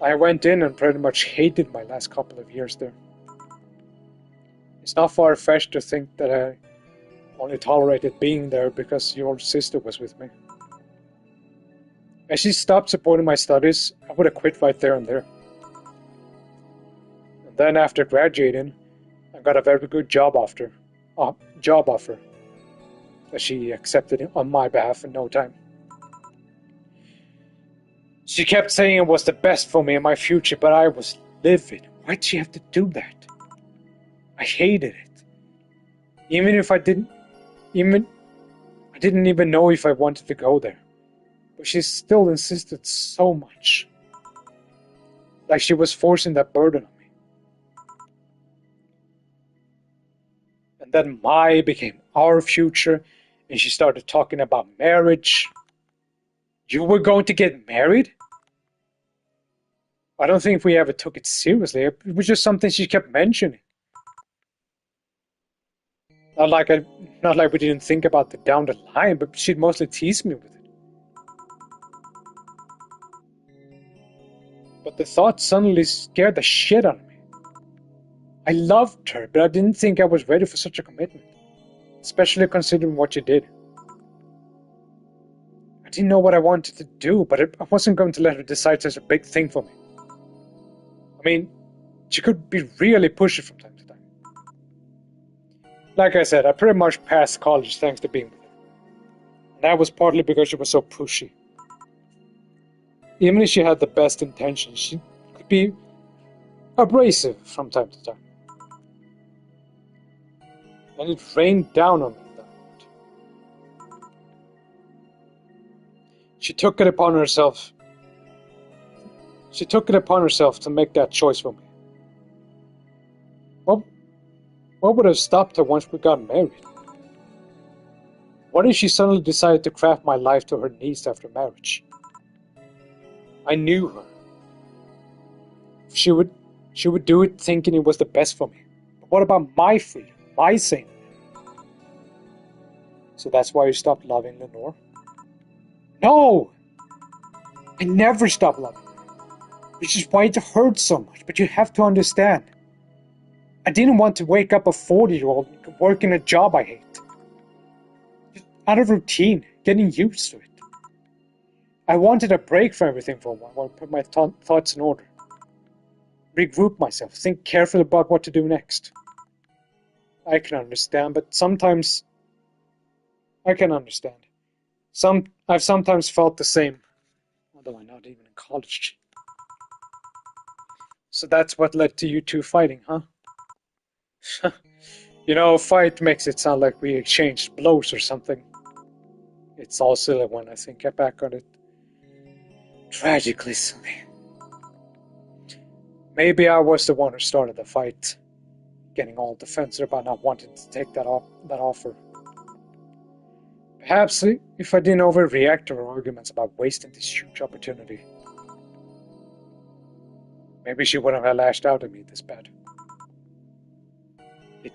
I went in and pretty much hated my last couple of years there. It's not far-fetched to think that I only tolerated being there because your sister was with me. If she stopped supporting my studies, I would have quit right there and there. And then after graduating, I got a very good job offer that she accepted on my behalf in no time. She kept saying it was the best for me and my future, but I was livid. Why'd she have to do that? I hated it. I didn't even know if I wanted to go there. But she still insisted so much. Like she was forcing that burden on me. And then my became our future, and she started talking about marriage. You were going to get married? I don't think we ever took it seriously. It was just something she kept mentioning. Not like we didn't think about it down the line, but she'd mostly tease me with it. But the thought suddenly scared the shit out of me. I loved her, but I didn't think I was ready for such a commitment, especially considering what she did. I didn't know what I wanted to do, but I wasn't going to let her decide such a big thing for me. I mean, she could be really pushy from time to time. Like I said, I pretty much passed college thanks to being with her. And that was partly because she was so pushy. Even if she had the best intentions, she could be abrasive from time to time. And it rained down on me that night. She took it upon herself to make that choice for me. What would have stopped her once we got married? What if she suddenly decided to craft my life to her needs after marriage? I knew her. She would do it thinking it was the best for me. But what about my freedom, my sanity? So that's why you stopped loving Lenore? No! I never stopped loving her. Which is why it hurts so much, but you have to understand. I didn't want to wake up a 40-year-old working a job I hate. Just out of routine, getting used to it. I wanted a break from everything for a while, put my thoughts in order. Regroup myself, think carefully about what to do next. I can understand, but sometimes... I can understand. I've sometimes felt the same, although I'm not even in college. So that's what led to you two fighting, huh? You know, fight makes it sound like we exchanged blows or something. It's all silly when I think back on it. Tragically silly. Maybe I was the one who started the fight, getting all defensive about not wanting to take that offer. Perhaps if I didn't overreact to her arguments about wasting this huge opportunity, maybe she wouldn't have lashed out at me this bad. It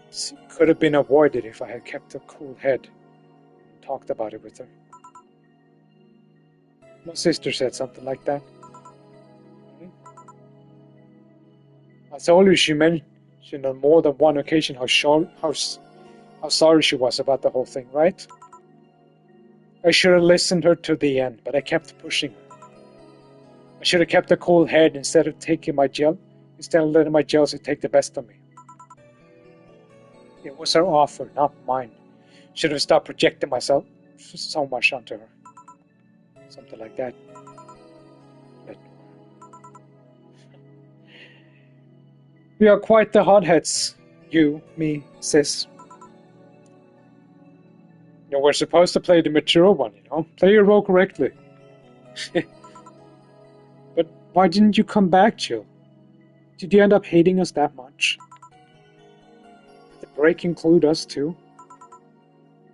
could have been avoided if I had kept a cool head and talked about it with her. My sister said something like that. I told you she mentioned on more than one occasion how sorry she was about the whole thing, right? I should have listened her to the end, but I kept pushing her. I should have kept a cool head instead of letting my jealousy take the best of me. It was her offer, not mine. Should have stopped projecting myself so much onto her. Something like that. But we are quite the hotheads, you, me, sis. You know, we're supposed to play the mature one, you know? Play your role correctly. But why didn't you come back, Jill? Did you end up hating us that much? Did the break include us too?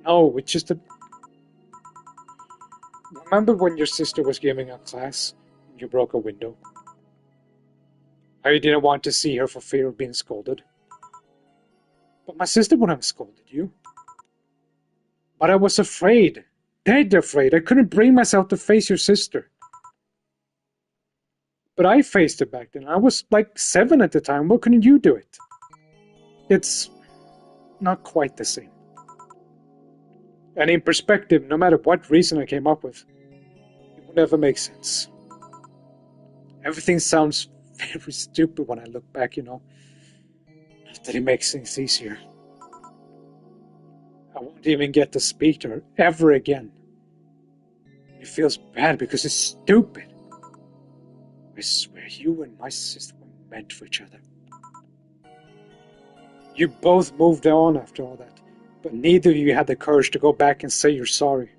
No, it's just a... Remember when your sister was giving a class and you broke a window? How you didn't want to see her for fear of being scolded? But my sister wouldn't have scolded you. But I was afraid. Dead afraid. I couldn't bring myself to face your sister. But I faced it back then. I was like 7 at the time. Why couldn't you do it? It's not quite the same. And in perspective, no matter what reason I came up with, it would never make sense. Everything sounds very stupid when I look back, you know. Not that it makes things easier. I won't even get to speak to her ever again. It feels bad because it's stupid. I swear you and my sister were meant for each other. You both moved on after all that, but neither of you had the courage to go back and say you're sorry.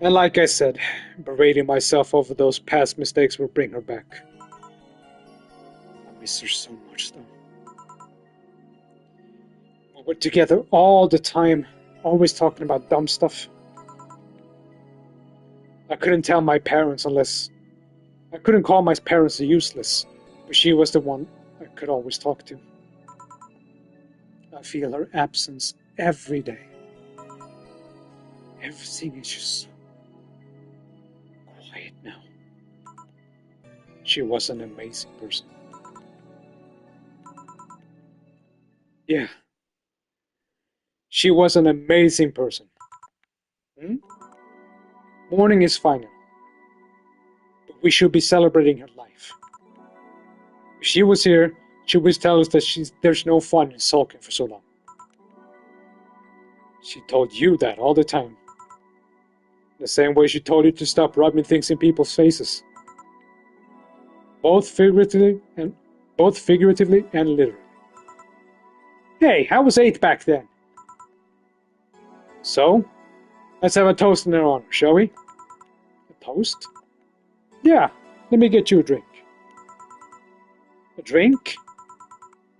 And like I said, berating myself over those past mistakes will bring her back. I miss her so much, though. We were together all the time, always talking about dumb stuff. I couldn't tell my parents unless... I couldn't call my parents useless, but she was the one I could always talk to. I feel her absence every day. Everything is just so quiet now. She was an amazing person. Yeah. She was an amazing person. Mourning is fine now. But we should be celebrating her life. If she was here, she would tell us that there's no fun in sulking for so long. She told you that all the time. The same way she told you to stop rubbing things in people's faces. Both figuratively and literally. Hey, I was 8 back then. So, let's have a toast in her honor, shall we? A toast? Yeah, let me get you a drink. A drink?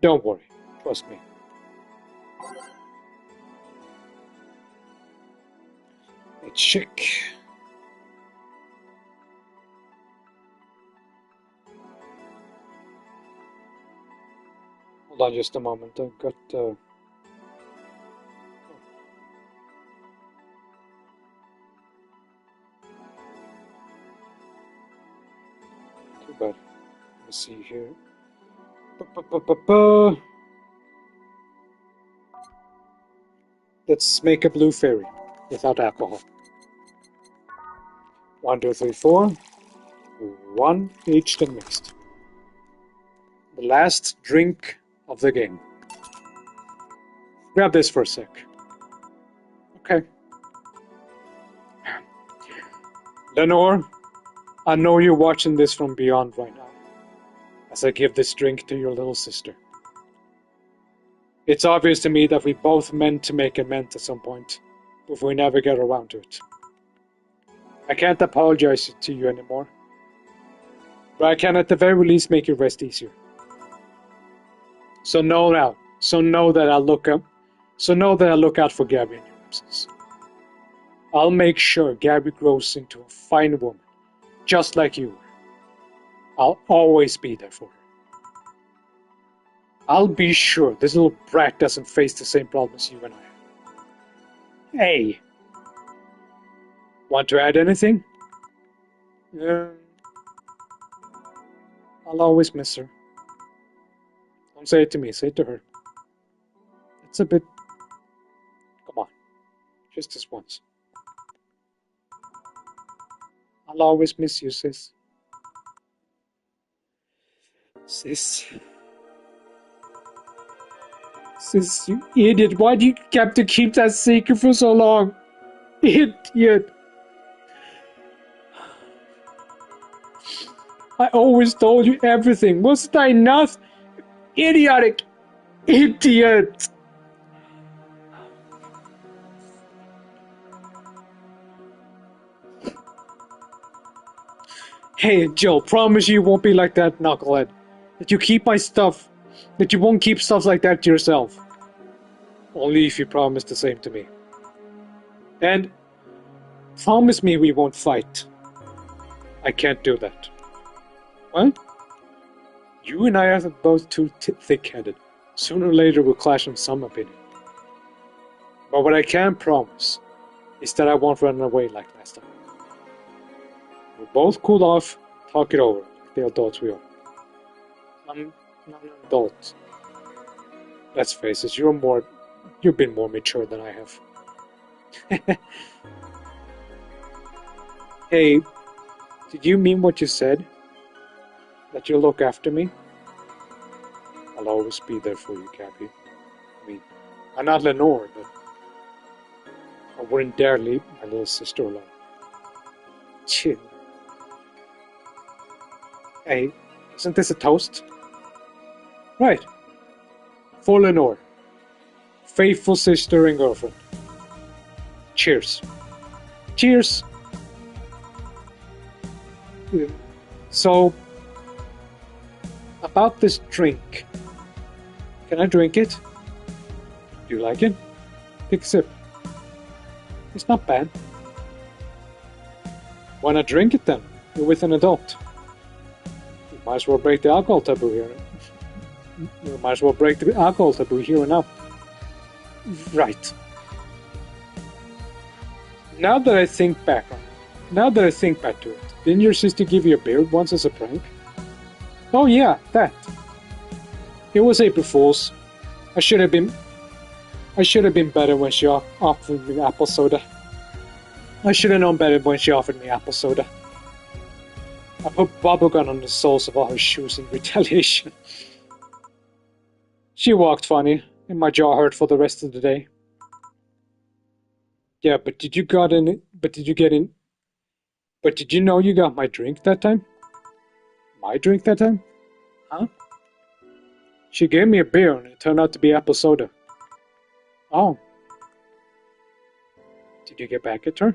Don't worry, trust me. Let's check. Hold on just a moment, I've got... Too bad. Let's see here. Let's make a blue fairy without alcohol. 1, 2, 3, 4. 1 each then mixed. The last drink of the game. Grab this for a sec. Okay. Lenore, I know you're watching this from beyond right now, as I give this drink to your little sister. It's obvious to me that we both meant to make amends at some point, but we never get around to it. I can't apologize to you anymore, but I can at the very least make your rest easier. So know that I look out for Gabby in your absence. I'll make sure Gabby grows into a fine woman, just like you were. I'll always be there for her. I'll be sure this little brat doesn't face the same problems you and I have. Hey! Want to add anything? I'll always miss her. Don't say it to me, say it to her. It's a bit... Come on. Just this once. I'll always miss you, sis. Sis, you idiot. Why do you have to keep that secret for so long? Idiot. I always told you everything. Wasn't I enough? Idiotic. Idiot. Hey, Jill, promise you won't be like that, knucklehead. That you keep my stuff. That you won't keep stuff like that to yourself. Only if you promise the same to me. And promise me we won't fight. I can't do that. What? You and I are both too thick-headed. Sooner or later we'll clash on some opinion. But what I can promise is that I won't run away like last time. We'll both cool off, talk it over, like the adults we are. I'm not an adult. Let's face it, you've been more mature than I have. Hey, did you mean what you said? That you'll look after me? I'll always be there for you, Gabby. I mean, I'm not Lenore, but I wouldn't dare leave my little sister alone. Chill. Hey, isn't this a toast? Right. For Lenore. Faithful sister and girlfriend. Cheers. Cheers! So, about this drink. Can I drink it? Do you like it? Take a sip. It's not bad. Why not drink it then? You're with an adult. You might as well break the alcohol taboo here. You might as well break the alcohol taboo here and now. Right. Now that I think back to it, didn't your sister give you a beard once as a prank? Oh yeah, that. It was April Fool's. I should have been better when she offered me apple soda. I should have known better when she offered me apple soda. I put bubblegum on the soles of all her shoes in retaliation. She walked funny, and my jaw hurt for the rest of the day. Yeah, but did you know you got my drink that time? My drink that time? Huh? She gave me a beer and it turned out to be apple soda. Oh. Did you get back at her?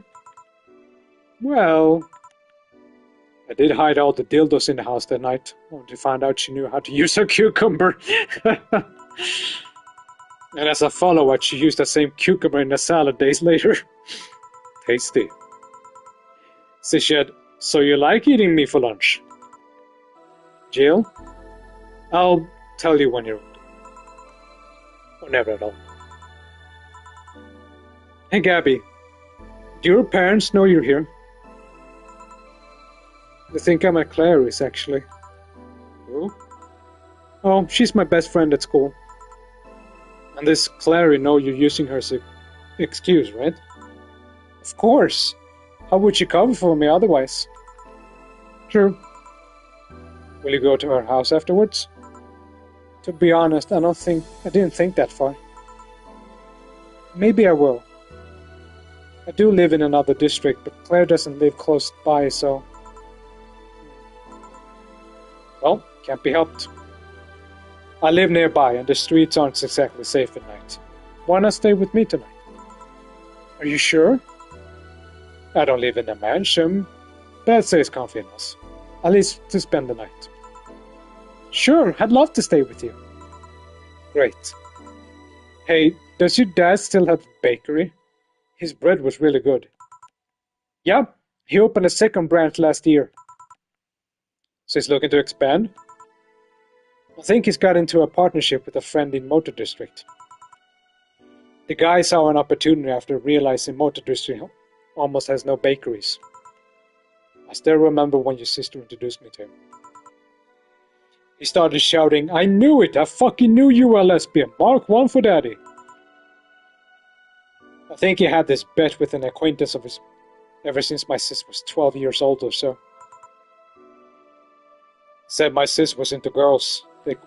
Well, I did hide all the dildos in the house that night, only to find out she knew how to use her cucumber. And as a follow-up, she used the same cucumber in the salad days later. Tasty. She said, so you like eating me for lunch? Jill? I'll tell you when you're older. Or never at all. Hey Gabby, do your parents know you're here? They think I'm at Clary's, actually. Who? Oh, she's my best friend at school. And this Clary know you're using her as an excuse, right? Of course. How would she cover for me otherwise? True. Will you go to her house afterwards? To be honest, I didn't think that far. Maybe I will. I do live in another district, but Claire doesn't live close by, so... Well, can't be helped. I live nearby, and the streets aren't exactly safe at night. Why not stay with me tonight? Are you sure? I don't live in a mansion, but I'd say it's comfy enough. At least to spend the night. Sure, I'd love to stay with you. Great. Hey, does your dad still have a bakery? His bread was really good. Yeah, he opened a second branch last year. So he's looking to expand? I think he's got into a partnership with a friend in Motor District. The guy saw an opportunity after realizing Motor District almost has no bakeries. I still remember when your sister introduced me to him. He started shouting, I knew it! I fucking knew you were a lesbian! Mark 1 for daddy! I think he had this bet with an acquaintance of his ever since my sis was 12 years old or so. Said my sis was into girls. The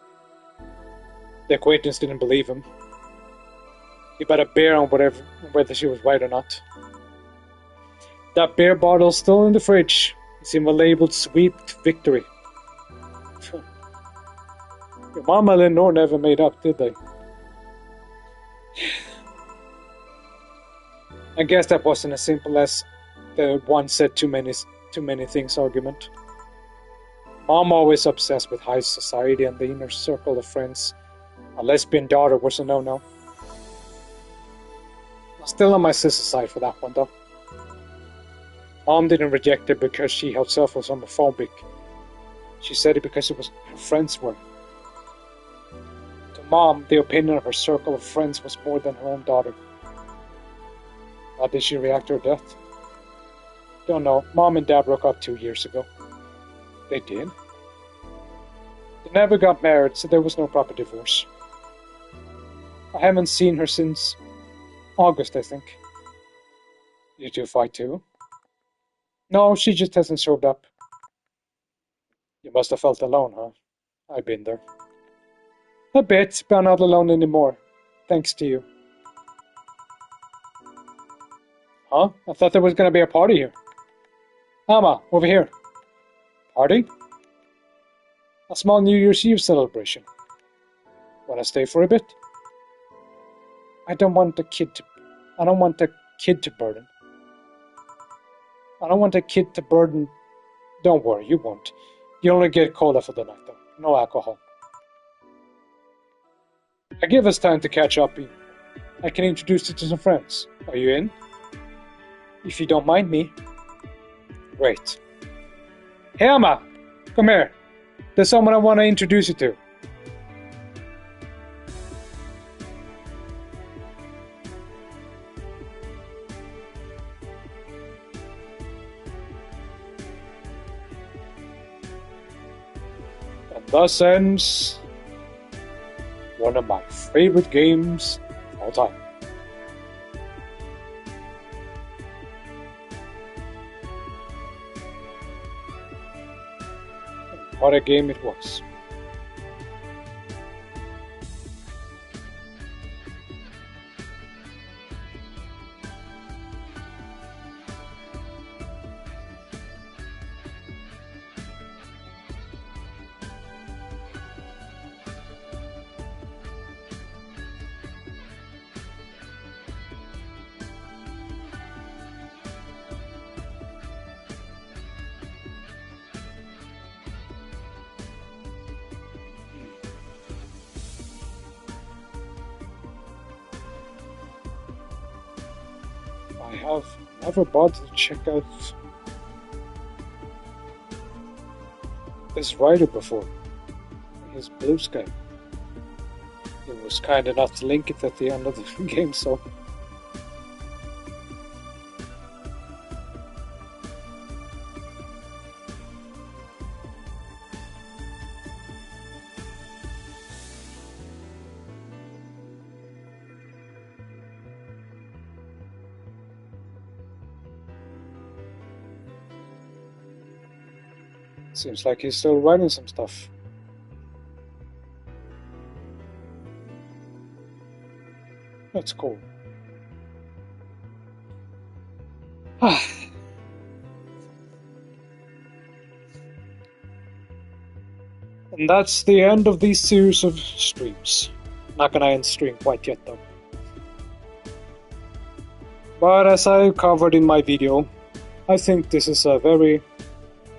acquaintance didn't believe him. He bet a beer on whether she was right or not. That beer bottle's still in the fridge. It's even labeled Sweet Victory. Your mama and Lenore never made up, did they? I guess that wasn't as simple as the one said too many things argument. Mom always obsessed with high society and the inner circle of friends. A lesbian daughter was a no-no. I'm still on my sister's side for that one, though. Mom didn't reject it because she herself was homophobic. She said it because it was her friends were. To Mom, the opinion of her circle of friends was more than her own daughter. How did she react to her death? Don't know. Mom and Dad broke up 2 years ago. They did? They never got married, so there was no proper divorce. I haven't seen her since August, I think. You two fight too? No, she just hasn't showed up. You must have felt alone, huh? I've been there. A bit, but I'm not alone anymore. Thanks to you. Huh? I thought there was gonna be a party here. Amma, over here. Party? A small New Year's Eve celebration. Wanna stay for a bit? I don't want a kid to burden. I don't want a kid to burden. Don't worry, you won't. You only get cola for the night, though. No alcohol. I give us time to catch up. I can introduce you to some friends. Are you in? If you don't mind me. Great. Hey, Amma! Come here. There's someone I want to introduce you to. And thus ends one of my favorite games of all time. What a game it was. I have never bothered to check out this writer before. His Blue Sky. He was kind enough to link it at the end of the game, so. Seems like he's still writing some stuff. That's cool. And that's the end of this series of streams. Not gonna end stream quite yet though. But as I covered in my video, I think this is a very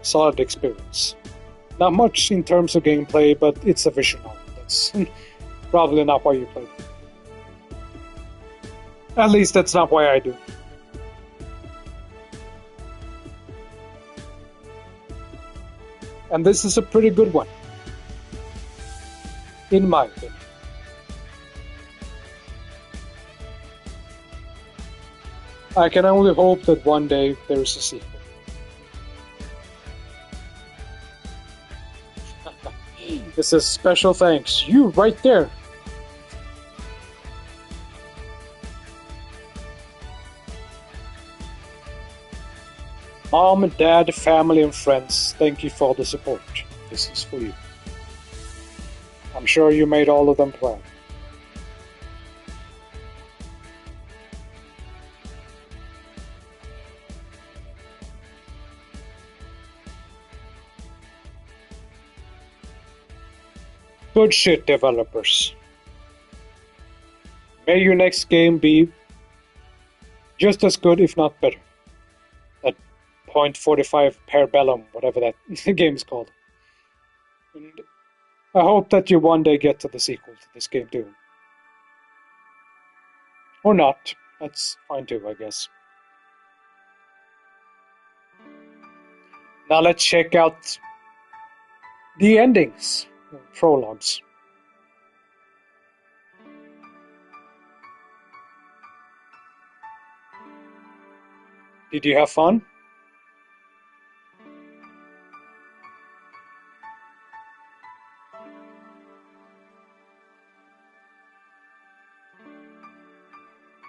solid experience. Not much in terms of gameplay, but it's a visual novel. That's probably not why you play it. At least that's not why I do. And this is a pretty good one, in my opinion. I can only hope that one day there is a sequel. This is special thanks. You right there. Mom and Dad, family and friends, thank you for the support. This is for you. I'm sure you made all of them proud. Good shit, developers. May your next game be just as good, if not better. That .45 Parabellum, whatever that game is called. And I hope that you one day get to the sequel to this game too. Or not. That's fine too, I guess. Now let's check out the endings, prologues. Did you have fun?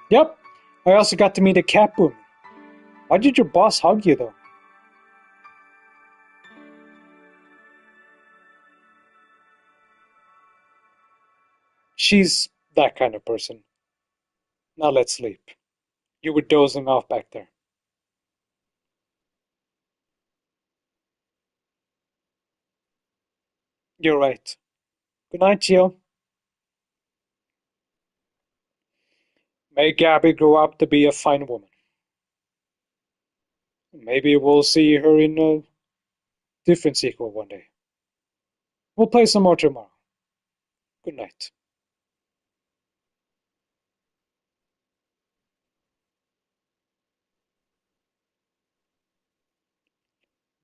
Yep. I also got to meet a cat woman. Why did your boss hug you though? She's that kind of person. Now let's sleep. You were dozing off back there. You're right. Good night, Jill. May Gabby grow up to be a fine woman. Maybe we'll see her in a different sequel one day. We'll play some more tomorrow. Good night.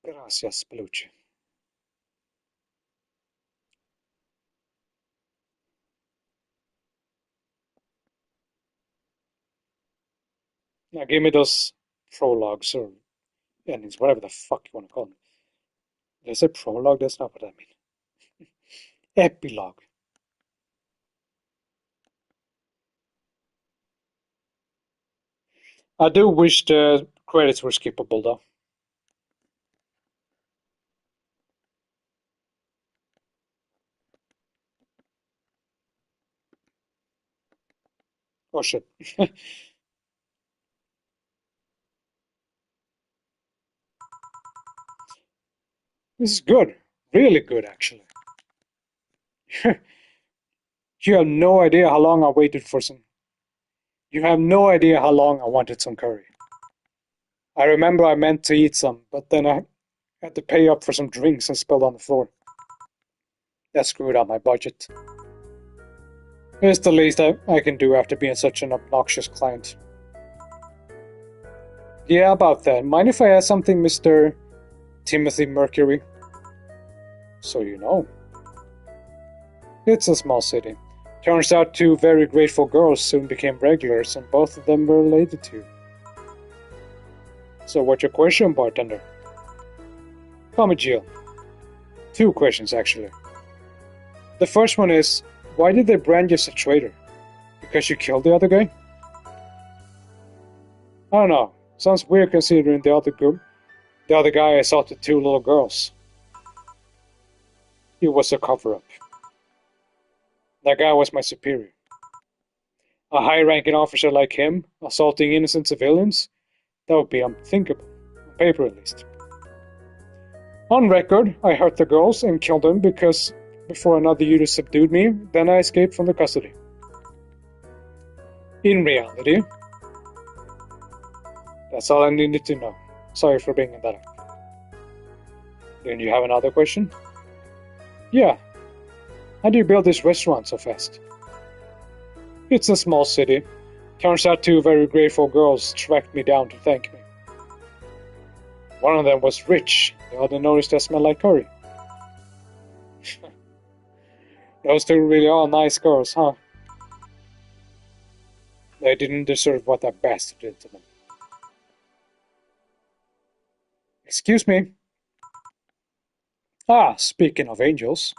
Gracias, Peluche. Now give me those prologues or endings, whatever the fuck you want to call them. Did I say prologue? That's not what I mean. Epilogue. I do wish the credits were skippable though. Oh shit. This is good. Really good, actually. You have no idea how long I waited for some. You have no idea how long I wanted some curry. I remember I meant to eat some, but then I had to pay up for some drinks and spilled on the floor. That screwed up my budget. It's the least I can do after being such an obnoxious client. Yeah, about that. Mind if I ask something, Mr. Timothy Mercury? So you know. It's a small city. Turns out two very grateful girls soon became regulars, and both of them were related to you. So what's your question, bartender? Call me Jill. Two questions, actually. The first one is, why did they brand you as a traitor? Because you killed the other guy? I don't know. Sounds weird considering the other guy assaulted two little girls. It was a cover-up. That guy was my superior. A high-ranking officer like him, assaulting innocent civilians? That would be unthinkable. On paper, at least. On record, I hurt the girls and killed them because before another unit subdued me, then I escaped from the custody. In reality, that's all I needed to know. Sorry for bringing that up. Then you have another question? Yeah. How do you build this restaurant so fast? It's a small city. Turns out two very grateful girls tracked me down to thank me. One of them was rich, the other noticed I smelled like curry. Those two really are nice girls, huh? They didn't deserve what that bastard did to them. Excuse me. Ah, speaking of angels.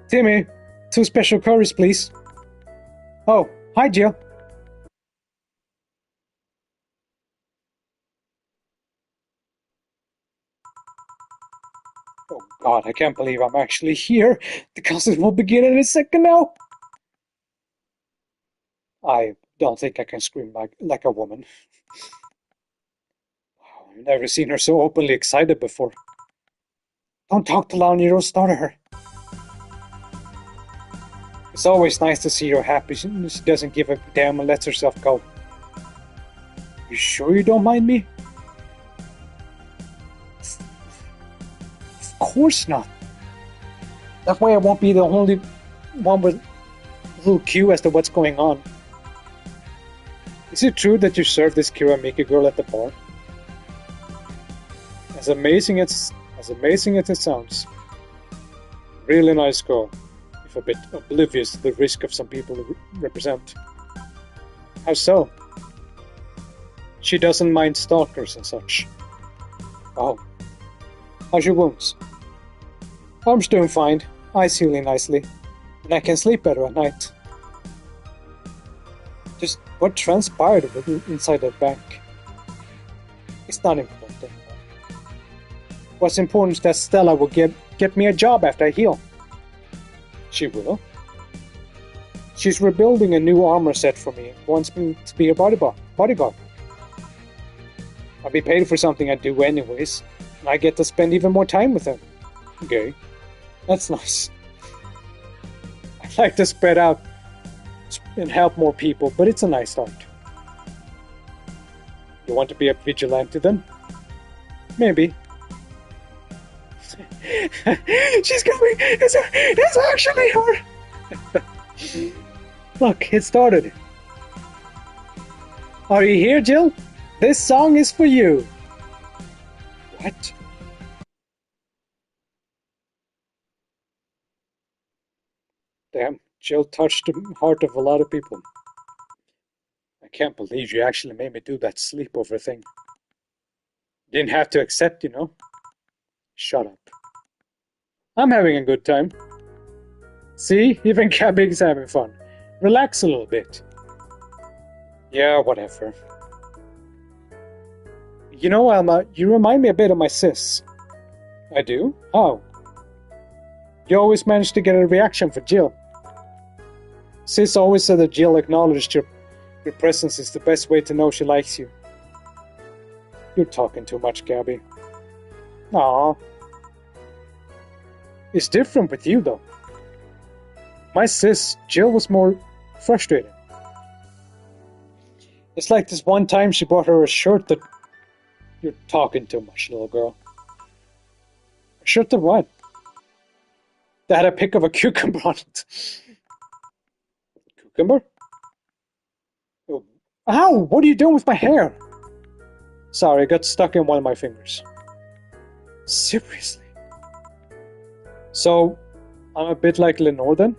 Timmy, 2 special curries, please. Oh, hi, Jill. Oh god, I can't believe I'm actually here. The concert will begin in a second now. I don't think I can scream like a woman. Wow, I've never seen her so openly excited before. Don't talk too loud, you don't startle her. It's always nice to see her happy. She doesn't give a damn and lets herself go. You sure you don't mind me? course not. That way I won't be the only one with a little cue as to what's going on. Is it true that you served this Kira Miki girl at the bar? As amazing as it sounds. Really nice girl, if a bit oblivious to the risk of some people represent. How so? She doesn't mind stalkers and such. Oh. How's your wounds? Arm's doing fine, eyes healing nicely, and I can sleep better at night. Just what transpired inside that bank? It's not important anymore. What's important is that Stella will get me a job after I heal. She will? She's rebuilding a new armor set for me and wants me to be a bodyguard. I'll be paid for something I do anyways, and I get to spend even more time with her. Okay, that's nice. I'd like to spread out and help more people, but it's a nice start. You want to be a vigilante then? Maybe. She's coming! It's actually her! Look, it started. Are you here, Jill? This song is for you. What? Damn, Jill touched the heart of a lot of people. I can't believe you actually made me do that sleepover thing. Didn't have to accept, you know. Shut up. I'm having a good time. See, even Gabby's having fun. Relax a little bit. Yeah, whatever. You know, Alma, you remind me a bit of my sis. I do? How? You always manage to get a reaction for Jill. Sis always said that Jill acknowledged your presence is the best way to know she likes you. You're talking too much, Gabby. Aww. It's different with you, though. My sis, Jill, was more frustrated. It's like this one time she bought her a shirt that... You're talking too much, little girl. A shirt of what? That had a pic of a cucumber on it. Cucumber? Oh. Ow! What are you doing with my hair? Sorry, it got stuck in one of my fingers. Seriously? So, I'm a bit like Lenore then?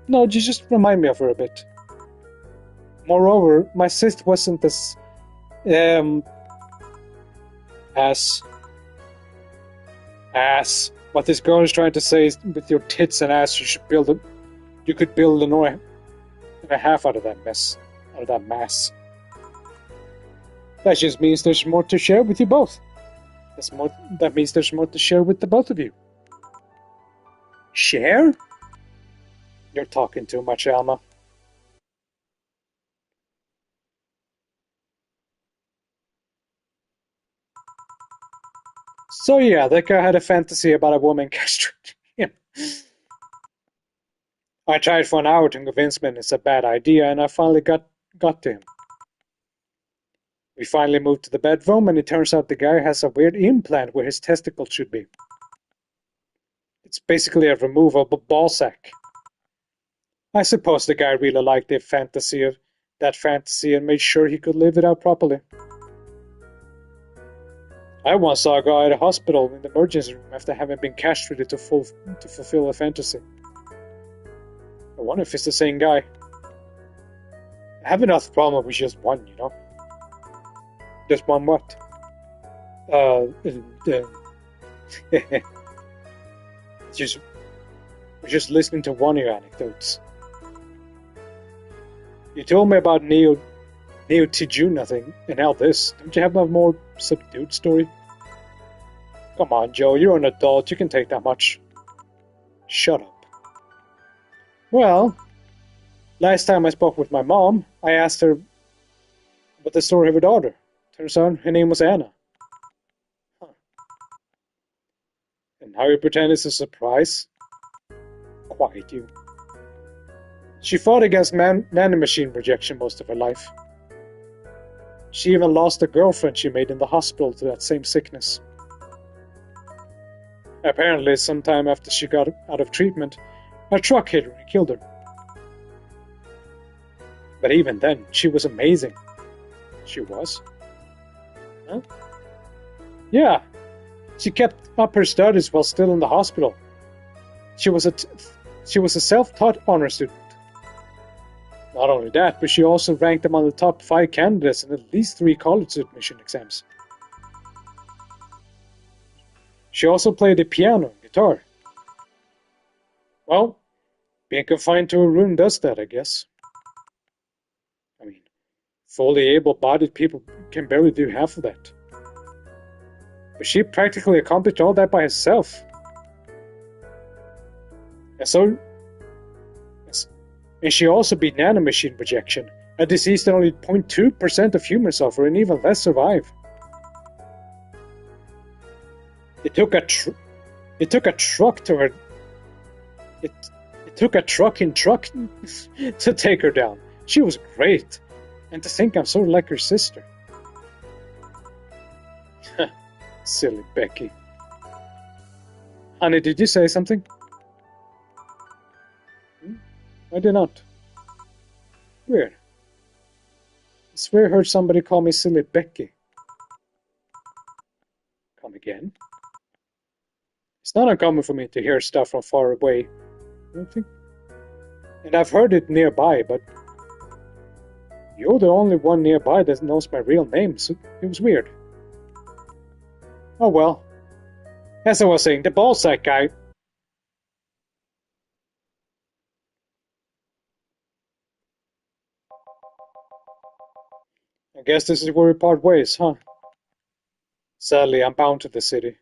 No, you just remind me of her a bit. Moreover, my sis wasn't as... Ass. What this girl is trying to say is, with your tits and ass, you could build Lenore and a half out of that mess. Out of that mass. That just means there's more to share with you both. That means there's more to share with the both of you. Share? You're talking too much, Alma. So yeah, that guy had a fantasy about a woman castrating him. I tried for an hour to convince him it's a bad idea, and I finally got to him. We finally moved to the bedroom, and it turns out the guy has a weird implant where his testicles should be. It's basically a removable ball sack. I suppose the guy really liked that fantasy and made sure he could live it out properly. I once saw a guy at a hospital in the emergency room after having been castrated to fulfill a fantasy. I wonder if it's the same guy. I have enough problem with just one, you know? Just one what? Just listening to one of your anecdotes. You told me about Neo Tijuna thing, and now this. Don't you have a more subdued story? Come on, Joe, you're an adult, you can take that much. Shut up. Well, last time I spoke with my mom, I asked her about the story of her daughter. Turns out her name was Anna. Huh. And how you pretend it's a surprise? Quiet you. She fought against nanomachine rejection most of her life. She even lost a girlfriend she made in the hospital to that same sickness. Apparently, sometime after she got out of treatment, a truck hit her and killed her. But even then, she was amazing. She was. Huh? Yeah. She kept up her studies while still in the hospital. She was a self-taught honor student. Not only that, but she also ranked among the top 5 candidates in at least 3 college admission exams. She also played the piano and guitar. Well, being confined to a room does that, I guess. I mean, fully able-bodied people can barely do half of that. But she practically accomplished all that by herself. And she also beat nanomachine projection, a disease that only 0.2% of humans suffer and even less survive. It took a truck to her. It took a trucking truck to take her down. She was great, and to think I'm sort of like her sister. Silly Becky. Honey, did you say something? I did not. Weird. I swear I heard somebody call me Silly Becky. Come again? It's not uncommon for me to hear stuff from far away, I don't think. And I've heard it nearby, but you're the only one nearby that knows my real name, so it was weird. Oh well. As I was saying, the ballsack guy. I guess this is where we part ways, huh? Sadly, I'm bound to the city.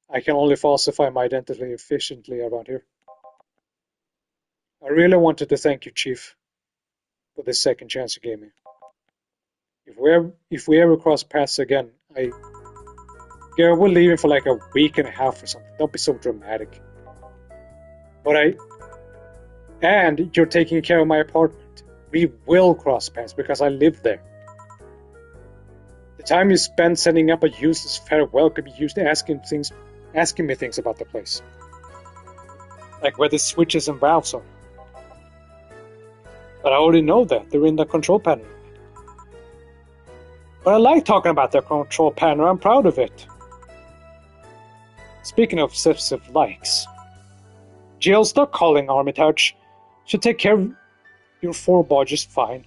I can only falsify my identity efficiently around here. I really wanted to thank you, Chief, for this second chance you gave me. If we ever cross paths again, we're leaving for like a week and a half or something. Don't be so dramatic. And you're taking care of my apartment. We will cross paths because I live there. The time you spend setting up a useless farewell could be used asking me things about the place. Like where the switches and valves are. But I already know that. They're in the control panel. But I like talking about the control panel. I'm proud of it. Speaking of obsessive likes, Jill, stop calling Armitage. She'll take care of your 4-bar just fine.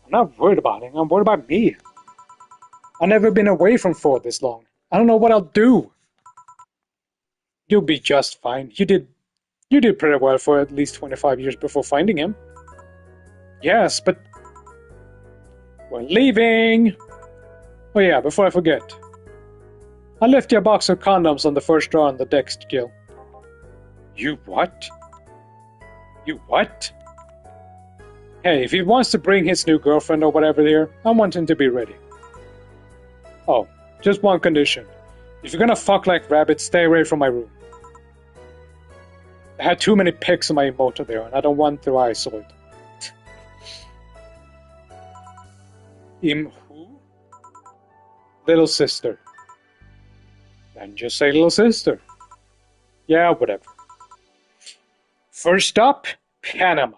I'm not worried about it. I'm worried about me. I've never been away from 4 this long. I don't know what I'll do. You'll be just fine. You did pretty well for at least 25 years before finding him. Yes, but we're leaving. Oh yeah, before I forget. I left you a box of condoms on the first drawer on the desk, Gil. You what? You what? Hey, if he wants to bring his new girlfriend or whatever here, I want him to be ready. Oh, just one condition. If you're gonna fuck like rabbits, stay away from my room. I had too many pics on my motor there, and I don't want their eyes soiled. Who? Little sister. Then just say little sister. Yeah, whatever. First up, Panama.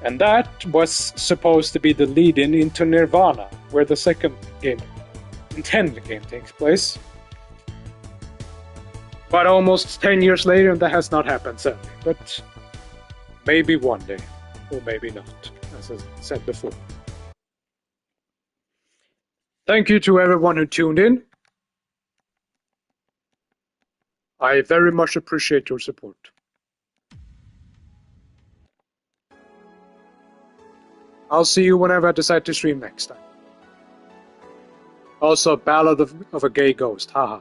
And that was supposed to be the lead-in into Nirvana, where the second game, intended game, takes place. But almost 10 years later, that has not happened, sadly. But maybe one day, or maybe not, as I said before. Thank you to everyone who tuned in. I very much appreciate your support. I'll see you whenever I decide to stream next time. Also, Ballad of a Gay Ghost, haha.